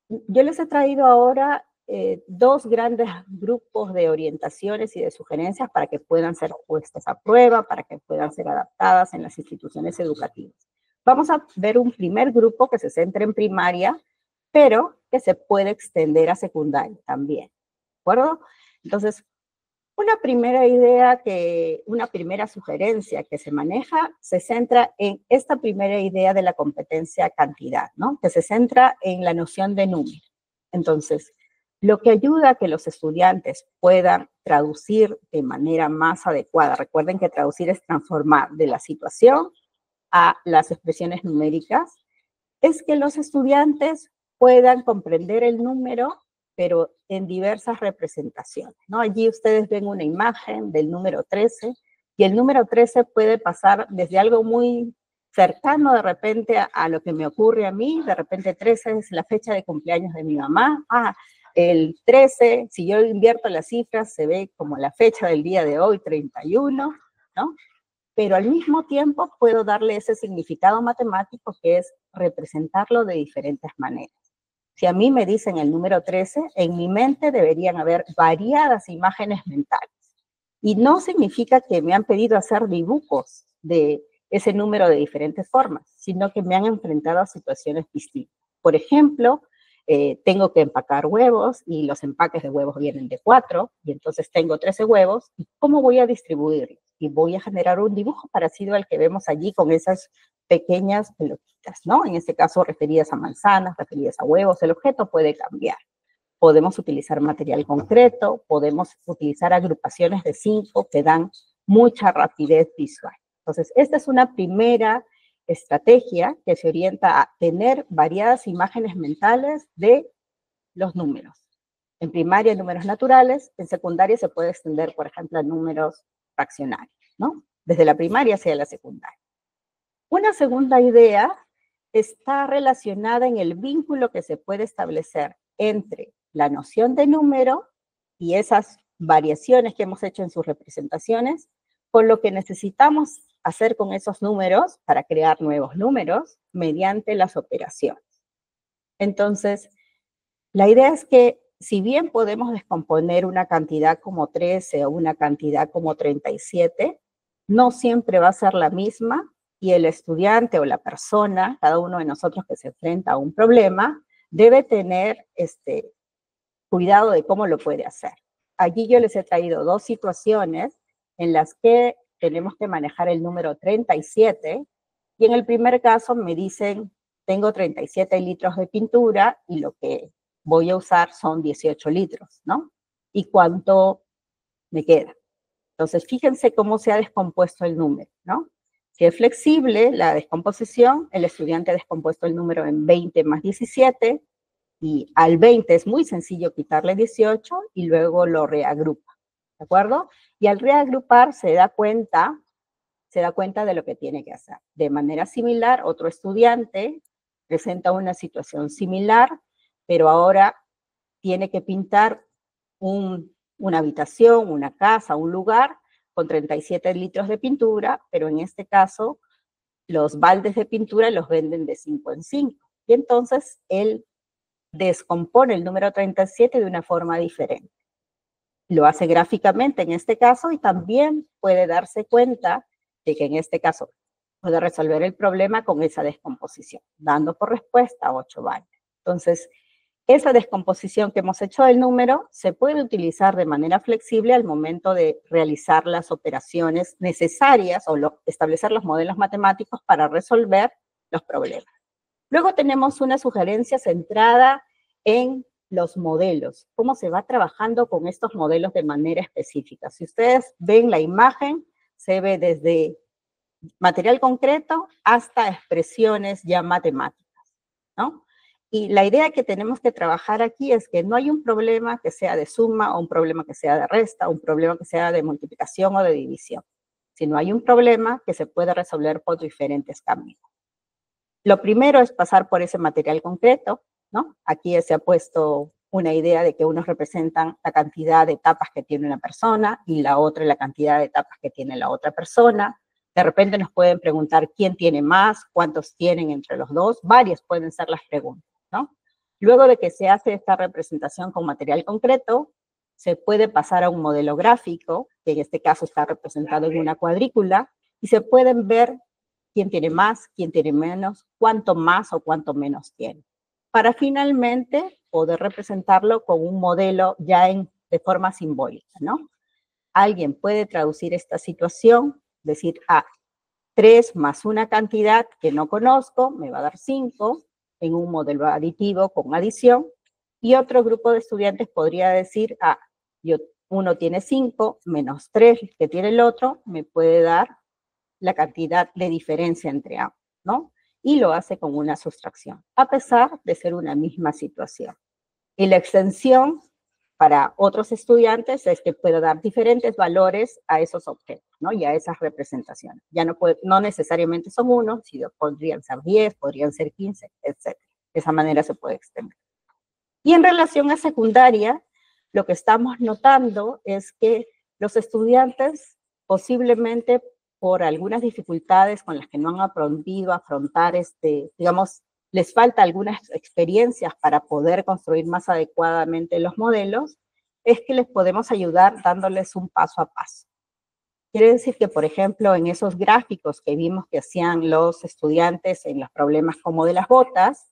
Yo les he traído ahora 2 grandes grupos de orientaciones y de sugerencias para que puedan ser puestas a prueba, para que puedan ser adaptadas en las instituciones educativas. Vamos a ver un primer grupo que se centra en primaria, pero que se puede extender a secundaria también, ¿de acuerdo? Entonces, una primera sugerencia que se maneja se centra en esta primera idea de la competencia cantidad, ¿no? Que se centra en la noción de número. Entonces, lo que ayuda a que los estudiantes puedan traducir de manera más adecuada, recuerden que traducir es transformar de la situación a las expresiones numéricas, es que los estudiantes puedan comprender el número pero en diversas representaciones, ¿no? Allí ustedes ven una imagen del número 13, y el número 13 puede pasar desde algo muy cercano de repente a lo que me ocurre a mí, de repente 13 es la fecha de cumpleaños de mi mamá, el 13, si yo invierto las cifras, se ve como la fecha del día de hoy, 31, ¿no? Pero al mismo tiempo puedo darle ese significado matemático que es representarlo de diferentes maneras. Si a mí me dicen el número 13, en mi mente deberían haber variadas imágenes mentales. Y no significa que me han pedido hacer dibujos de ese número de diferentes formas, sino que me han enfrentado a situaciones distintas. Por ejemplo, tengo que empacar huevos y los empaques de huevos vienen de 4, y entonces tengo 13 huevos, ¿y cómo voy a distribuirlos? Y voy a generar un dibujo parecido al que vemos allí con esos pequeñas pelotitas, ¿no? En este caso referidas a manzanas, referidas a huevos, el objeto puede cambiar. Podemos utilizar material concreto, podemos utilizar agrupaciones de 5 que dan mucha rapidez visual. Entonces, esta es una primera estrategia que se orienta a tener variadas imágenes mentales de los números. En primaria, números naturales, en secundaria se puede extender, por ejemplo, a números fraccionarios, ¿no? Desde la primaria hacia la secundaria. Una segunda idea está relacionada en el vínculo que se puede establecer entre la noción de número y esas variaciones que hemos hecho en sus representaciones, con lo que necesitamos hacer con esos números para crear nuevos números mediante las operaciones. Entonces, la idea es que si bien podemos descomponer una cantidad como 13 o una cantidad como 37, no siempre va a ser la misma y el estudiante o la persona, cada uno de nosotros que se enfrenta a un problema, debe tener cuidado de cómo lo puede hacer. Allí yo les he traído 2 situaciones en las que tenemos que manejar el número 37 y en el primer caso me dicen, tengo 37 litros de pintura y lo que voy a usar son 18 litros, ¿no? ¿Y cuánto me queda? Entonces, fíjense cómo se ha descompuesto el número, ¿no? Si es flexible la descomposición, el estudiante ha descompuesto el número en 20 más 17, y al 20 es muy sencillo quitarle 18 y luego lo reagrupa, ¿de acuerdo? Y al reagrupar se da cuenta de lo que tiene que hacer. De manera similar, otro estudiante presenta una situación similar, pero ahora tiene que pintar una habitación, una casa, un lugar con 37 litros de pintura, pero en este caso los baldes de pintura los venden de 5 en 5. Y entonces él descompone el número 37 de una forma diferente. Lo hace gráficamente en este caso y también puede darse cuenta de que en este caso puede resolver el problema con esa descomposición, dando por respuesta 8 baldes. Entonces, esa descomposición que hemos hecho del número se puede utilizar de manera flexible al momento de realizar las operaciones necesarias o establecer los modelos matemáticos para resolver los problemas. Luego tenemos una sugerencia centrada en los modelos, cómo se va trabajando con estos modelos de manera específica. Si ustedes ven la imagen, se ve desde material concreto hasta expresiones ya matemáticas, ¿no? Y la idea que tenemos que trabajar aquí es que no hay un problema que sea de suma o un problema que sea de resta, un problema que sea de multiplicación o de división, sino hay un problema que se puede resolver por diferentes caminos. Lo primero es pasar por ese material concreto, ¿no? Aquí se ha puesto una idea de que unos representan la cantidad de etapas que tiene una persona y la otra la cantidad de etapas que tiene la otra persona. De repente nos pueden preguntar quién tiene más, cuántos tienen entre los dos, varias pueden ser las preguntas, ¿no? Luego de que se hace esta representación con material concreto, se puede pasar a un modelo gráfico, que en este caso está representado en una cuadrícula, y se pueden ver quién tiene más, quién tiene menos, cuánto más o cuánto menos tiene, para finalmente poder representarlo con un modelo ya de forma simbólica, ¿no? Alguien puede traducir esta situación, decir, 3 más una cantidad que no conozco, me va a dar 5, en un modelo aditivo con adición, y otro grupo de estudiantes podría decir, uno tiene 5 menos 3 que tiene el otro, me puede dar la cantidad de diferencia entre ambos, ¿no? Y lo hace con una sustracción, a pesar de ser una misma situación. Y la extensión para otros estudiantes es que puedo dar diferentes valores a esos objetos, ¿no? Y a esas representaciones. Ya no necesariamente son 1, sino podrían ser 10, podrían ser 15, etc. De esa manera se puede extender. Y en relación a secundaria, lo que estamos notando es que los estudiantes posiblemente por algunas dificultades con las que no han aprendido a afrontar, digamos, les falta algunas experiencias para poder construir más adecuadamente los modelos, es que les podemos ayudar dándoles un paso a paso. Quiere decir que, por ejemplo, en esos gráficos que vimos que hacían los estudiantes en los problemas como de las botas,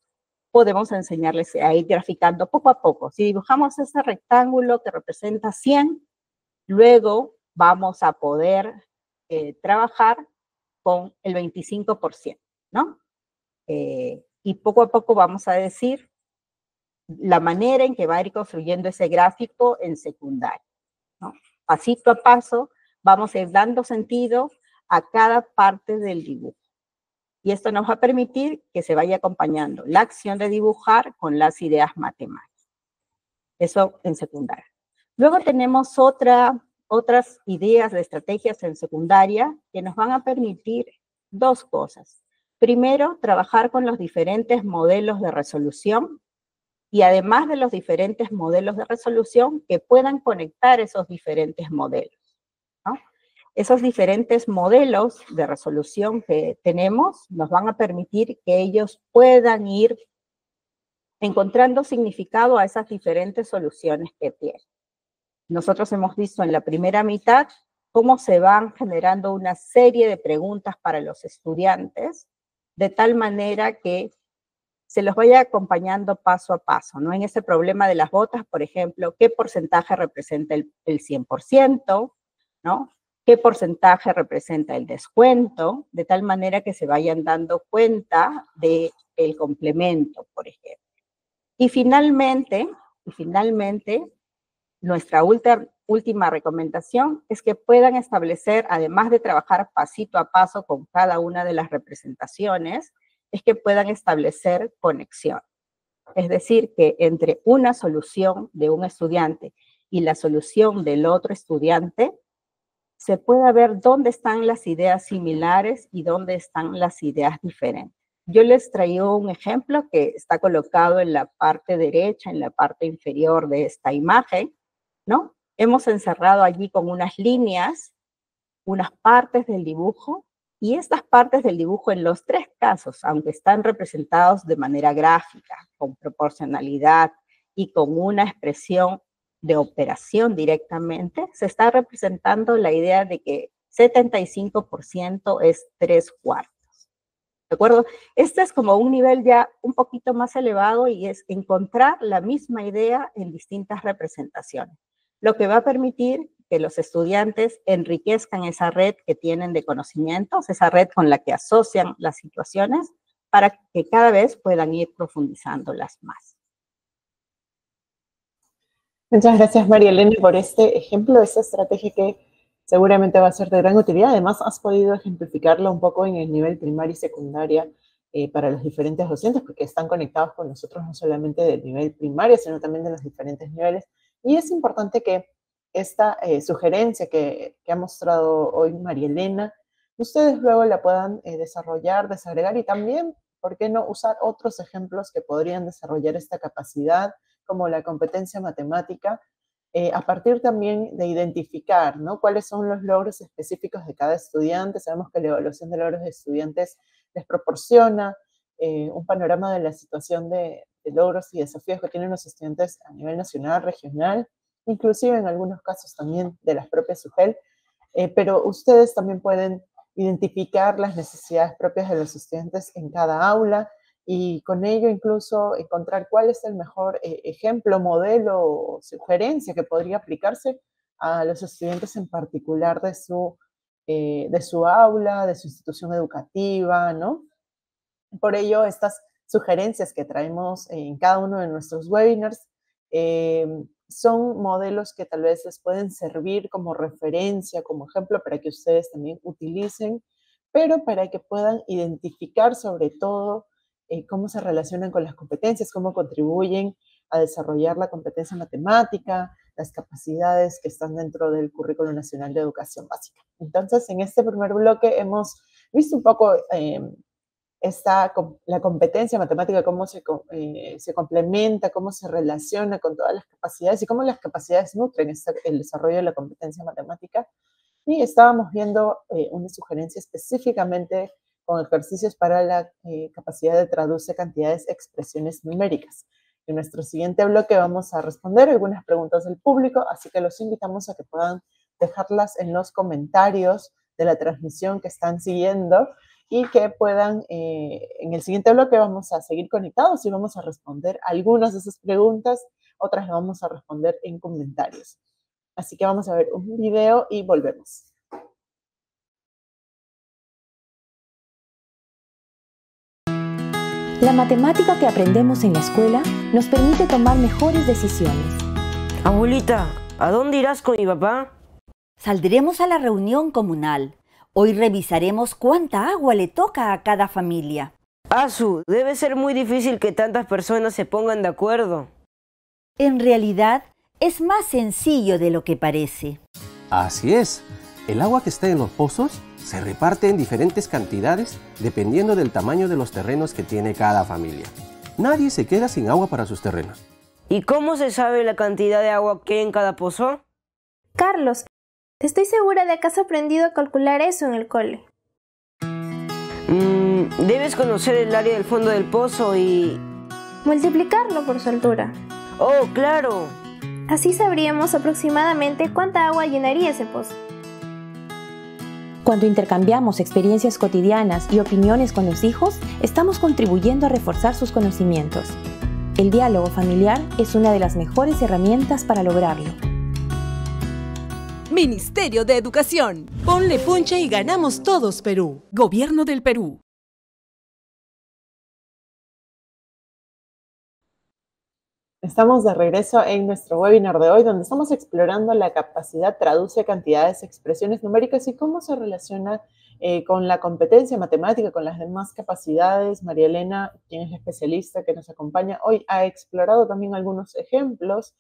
podemos enseñarles a ir graficando poco a poco. Si dibujamos ese rectángulo que representa 100, luego vamos a poder trabajar con el 25%, ¿no? Y poco a poco vamos a decir la manera en que va a ir construyendo ese gráfico en secundaria, ¿no? Pasito a paso vamos a ir dando sentido a cada parte del dibujo. Y esto nos va a permitir que se vaya acompañando la acción de dibujar con las ideas matemáticas. Eso en secundaria. Luego tenemos otras ideas de estrategias en secundaria que nos van a permitir dos cosas. Primero, trabajar con los diferentes modelos de resolución y además de los diferentes modelos de resolución que puedan conectar esos diferentes modelos, ¿no? Esos diferentes modelos de resolución que tenemos nos van a permitir que ellos puedan ir encontrando significado a esas diferentes soluciones que tienen. Nosotros hemos visto en la primera mitad cómo se van generando una serie de preguntas para los estudiantes, de tal manera que se los vaya acompañando paso a paso, ¿no? En ese problema de las botas, por ejemplo, ¿qué porcentaje representa el 100%? ¿No? ¿Qué porcentaje representa el descuento? De tal manera que se vayan dando cuenta del complemento, por ejemplo. Y finalmente, nuestra última recomendación es que puedan establecer, además de trabajar pasito a paso con cada una de las representaciones, es que puedan establecer conexión. Es decir, que entre una solución de un estudiante y la solución del otro estudiante, se pueda ver dónde están las ideas similares y dónde están las ideas diferentes. Yo les traigo un ejemplo que está colocado en la parte derecha, en la parte inferior de esta imagen, ¿no? Hemos encerrado allí con unas líneas, unas partes del dibujo, y estas partes del dibujo en los tres casos, aunque están representados de manera gráfica, con proporcionalidad y con una expresión de operación directamente, se está representando la idea de que 75% es 3/4. ¿De acuerdo? Este es como un nivel ya un poquito más elevado y es encontrar la misma idea en distintas representaciones, lo que va a permitir que los estudiantes enriquezcan esa red que tienen de conocimientos, esa red con la que asocian las situaciones, para que cada vez puedan ir profundizándolas más. Muchas gracias, María Elena, por este ejemplo, esta estrategia que seguramente va a ser de gran utilidad. Además, has podido ejemplificarlo un poco en el nivel primaria y secundaria para los diferentes docentes, porque están conectados con nosotros no solamente del nivel primario, sino también de los diferentes niveles. Y es importante que esta sugerencia que ha mostrado hoy María Elena, ustedes luego la puedan desarrollar, desagregar y también, ¿por qué no usar otros ejemplos que podrían desarrollar esta capacidad, como la competencia matemática, a partir también de identificar, ¿no?, cuáles son los logros específicos de cada estudiante? Sabemos que la evaluación de logros de estudiantes les proporciona un panorama de la situación de logros y desafíos que tienen los estudiantes a nivel nacional, regional, inclusive en algunos casos también de las propias SUGEL, pero ustedes también pueden identificar las necesidades propias de los estudiantes en cada aula y con ello incluso encontrar cuál es el mejor ejemplo, modelo o sugerencia que podría aplicarse a los estudiantes en particular de su aula, de su institución educativa, ¿no? Por ello, estas sugerencias que traemos en cada uno de nuestros webinars son modelos que tal vez les pueden servir como referencia, como ejemplo, para que ustedes también utilicen, pero para que puedan identificar sobre todo cómo se relacionan con las competencias, cómo contribuyen a desarrollar la competencia matemática, las capacidades que están dentro del Currículo Nacional de Educación Básica. Entonces, en este primer bloque hemos visto un poco la competencia matemática, cómo se complementa, cómo se relaciona con todas las capacidades y cómo las capacidades nutren el desarrollo de la competencia matemática. Y estábamos viendo una sugerencia específicamente con ejercicios para la capacidad de traducir cantidades, expresiones numéricas. En nuestro siguiente bloque vamos a responder algunas preguntas del público, así que los invitamos a que puedan dejarlas en los comentarios de la transmisión que están siguiendo y que puedan, en el siguiente bloque vamos a seguir conectados y vamos a responder algunas de esas preguntas, otras las vamos a responder en comentarios. Así que vamos a ver un video y volvemos. La matemática que aprendemos en la escuela nos permite tomar mejores decisiones. Abuelita, ¿a dónde irás con mi papá? Saldremos a la reunión comunal. Hoy revisaremos cuánta agua le toca a cada familia. Asu, debe ser muy difícil que tantas personas se pongan de acuerdo. En realidad, es más sencillo de lo que parece. Así es. El agua que está en los pozos se reparte en diferentes cantidades dependiendo del tamaño de los terrenos que tiene cada familia. Nadie se queda sin agua para sus terrenos. ¿Y cómo se sabe la cantidad de agua que hay en cada pozo? Carlos, estoy segura de que has aprendido a calcular eso en el cole. Debes conocer el área del fondo del pozo y... multiplicarlo por su altura. ¡Oh, claro! Así sabríamos aproximadamente cuánta agua llenaría ese pozo. Cuando intercambiamos experiencias cotidianas y opiniones con los hijos, estamos contribuyendo a reforzar sus conocimientos. El diálogo familiar es una de las mejores herramientas para lograrlo. Ministerio de Educación. Ponle punche y ganamos todos Perú. Gobierno del Perú. Estamos de regreso en nuestro webinar de hoy, donde estamos explorando la capacidad traduce cantidades, expresiones numéricas y cómo se relaciona con la competencia matemática, con las demás capacidades. María Elena, quien es la especialista que nos acompaña hoy, ha explorado también algunos ejemplos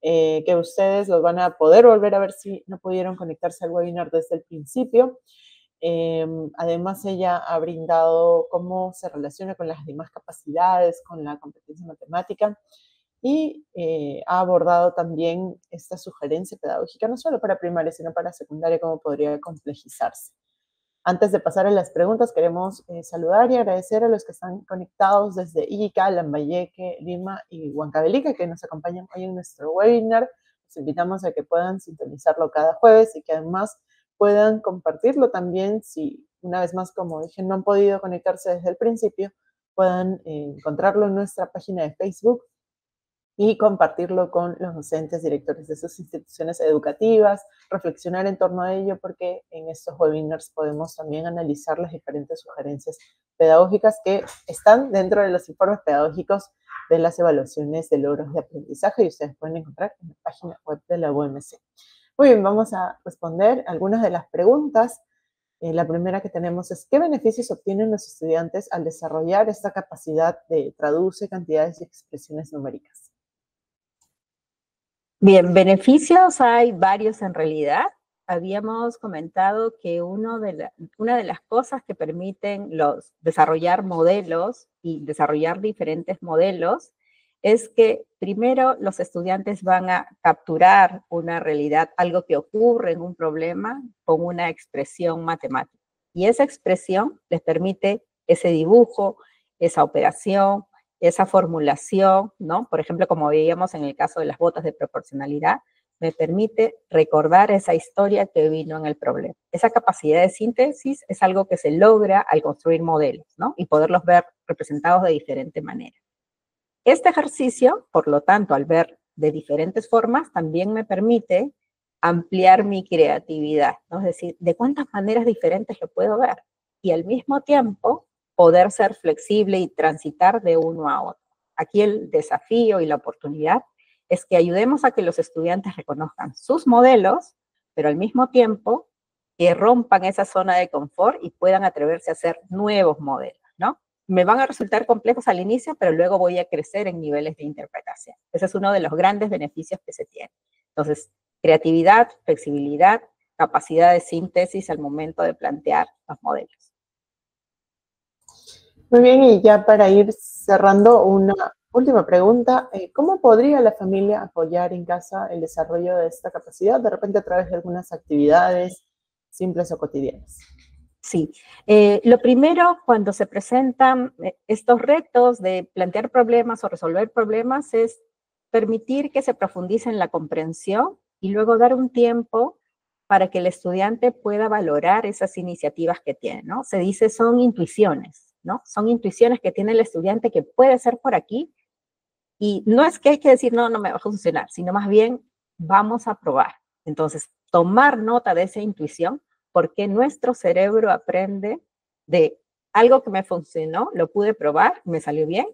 que ustedes los van a poder volver a ver si no pudieron conectarse al webinar desde el principio. Además, ella ha brindado cómo se relaciona con las demás capacidades, con la competencia matemática. Y ha abordado también esta sugerencia pedagógica, no solo para primaria, sino para secundaria, cómo podría complejizarse. Antes de pasar a las preguntas, queremos saludar y agradecer a los que están conectados desde Ica, Lambayeque, Lima y Huancavelica, que nos acompañan hoy en nuestro webinar. Los invitamos a que puedan sintonizarlo cada jueves y que además puedan compartirlo también, si una vez más, como dije, no han podido conectarse desde el principio, puedan encontrarlo en nuestra página de Facebook y compartirlo con los docentes, directores de sus instituciones educativas, reflexionar en torno a ello, porque en estos webinars podemos también analizar las diferentes sugerencias pedagógicas que están dentro de los informes pedagógicos de las evaluaciones de logros de aprendizaje y ustedes pueden encontrar en la página web de la UMC. Muy bien, vamos a responder algunas de las preguntas. La primera que tenemos es, ¿qué beneficios obtienen los estudiantes al desarrollar esta capacidad de traduce cantidades y expresiones numéricas? Bien, beneficios hay varios en realidad. Habíamos comentado que una de las cosas que permiten desarrollar modelos y desarrollar diferentes modelos es que primero los estudiantes van a capturar una realidad, algo que ocurre en un problema con una expresión matemática. Y esa expresión les permite ese dibujo, esa operación, esa formulación, ¿no? Por ejemplo, como veíamos en el caso de las botas de proporcionalidad, me permite recordar esa historia que vino en el problema. Esa capacidad de síntesis es algo que se logra al construir modelos, ¿no? Y poderlos ver representados de diferente manera. Este ejercicio, por lo tanto, al ver de diferentes formas, también me permite ampliar mi creatividad, ¿no? Es decir, de cuántas maneras diferentes lo puedo ver. Y al mismo tiempo, poder ser flexible y transitar de uno a otro. Aquí el desafío y la oportunidad es que ayudemos a que los estudiantes reconozcan sus modelos, pero al mismo tiempo que rompan esa zona de confort y puedan atreverse a hacer nuevos modelos, ¿no? Me van a resultar complejos al inicio, pero luego voy a crecer en niveles de interpretación. Ese es uno de los grandes beneficios que se tiene. Entonces, creatividad, flexibilidad, capacidad de síntesis al momento de plantear los modelos. Muy bien, y ya para ir cerrando, una última pregunta. ¿Cómo podría la familia apoyar en casa el desarrollo de esta capacidad, de repente a través de algunas actividades simples o cotidianas? Sí, lo primero cuando se presentan estos retos de plantear problemas o resolver problemas es permitir que se profundice en la comprensión y luego dar un tiempo para que el estudiante pueda valorar esas iniciativas que tiene, ¿no? Se dice son intuiciones, ¿no? Son intuiciones que tiene el estudiante que puede ser por aquí y no es que hay que decir, no me va a funcionar, sino más bien vamos a probar. Entonces, tomar nota de esa intuición porque nuestro cerebro aprende de algo que me funcionó, lo pude probar, me salió bien,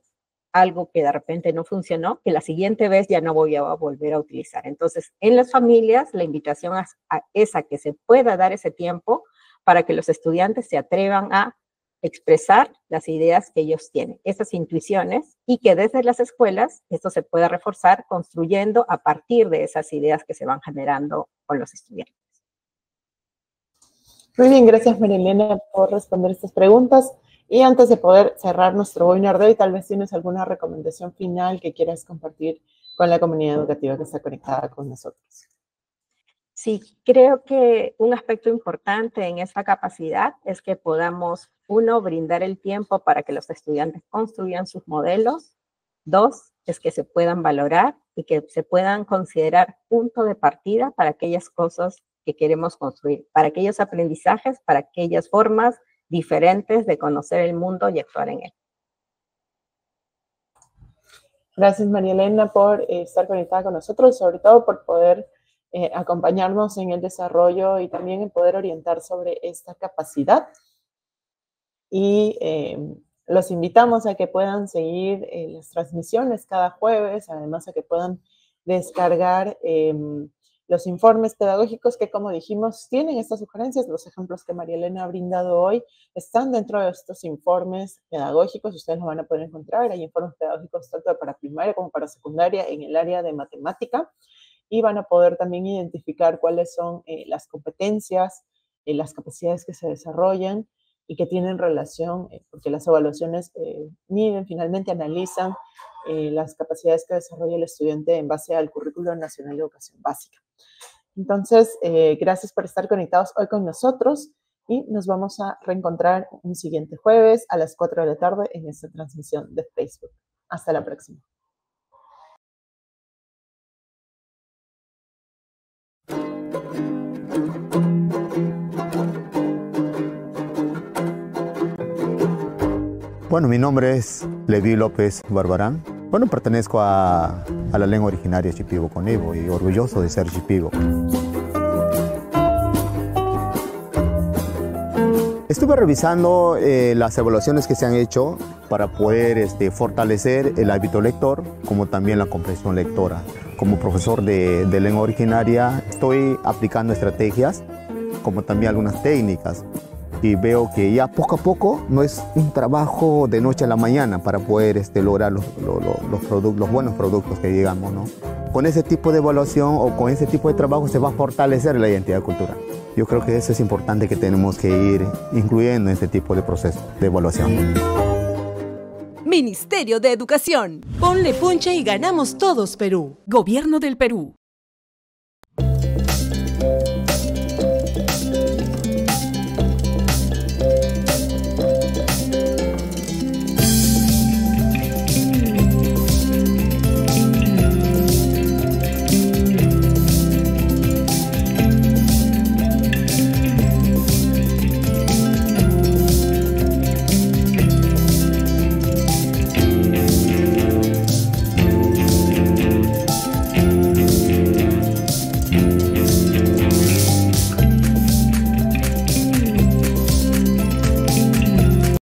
algo que de repente no funcionó, que la siguiente vez ya no voy a volver a utilizar. Entonces, en las familias, la invitación es a que se pueda dar ese tiempo para que los estudiantes se atrevan a expresar las ideas que ellos tienen, esas intuiciones, y que desde las escuelas esto se pueda reforzar construyendo a partir de esas ideas que se van generando con los estudiantes. Muy bien, gracias María Elena por responder estas preguntas. Y antes de poder cerrar nuestro webinar de hoy, tal vez tienes alguna recomendación final que quieras compartir con la comunidad educativa que está conectada con nosotros. Sí, creo que un aspecto importante en esa capacidad es que podamos, uno, brindar el tiempo para que los estudiantes construyan sus modelos. Dos, es que se puedan valorar y que se puedan considerar punto de partida para aquellas cosas que queremos construir, para aquellos aprendizajes, para aquellas formas diferentes de conocer el mundo y actuar en él. Gracias María Elena por estar conectada con nosotros, sobre todo por poder acompañarnos en el desarrollo y también en poder orientar sobre esta capacidad. Y los invitamos a que puedan seguir las transmisiones cada jueves, además a que puedan descargar los informes pedagógicos que, como dijimos, tienen estas sugerencias. Los ejemplos que María Elena ha brindado hoy están dentro de estos informes pedagógicos. Ustedes los van a poder encontrar. Hay informes pedagógicos tanto para primaria como para secundaria en el área de matemática. Y van a poder también identificar cuáles son las competencias, las capacidades que se desarrollan y que tienen relación, porque las evaluaciones miden, finalmente analizan las capacidades que desarrolla el estudiante en base al Currículo Nacional de Educación Básica. Entonces, gracias por estar conectados hoy con nosotros y nos vamos a reencontrar un siguiente jueves a las 4 de la tarde en esta transmisión de Facebook. Hasta la próxima. Bueno, mi nombre es Levi López Barbarán. Bueno, pertenezco a la lengua originaria Shipibo-Conibo y orgulloso de ser Shipibo. Estuve revisando las evaluaciones que se han hecho para poder fortalecer el hábito lector, como también la comprensión lectora. Como profesor de lengua originaria, estoy aplicando estrategias, como también algunas técnicas. Y veo que ya poco a poco no es un trabajo de noche a la mañana para poder lograr los buenos productos que digamos, ¿no? Con ese tipo de evaluación o con ese tipo de trabajo se va a fortalecer la identidad cultural. Yo creo que eso es importante que tenemos que ir incluyendo en este tipo de proceso de evaluación. Ministerio de Educación. Ponle punche y ganamos todos Perú. Gobierno del Perú.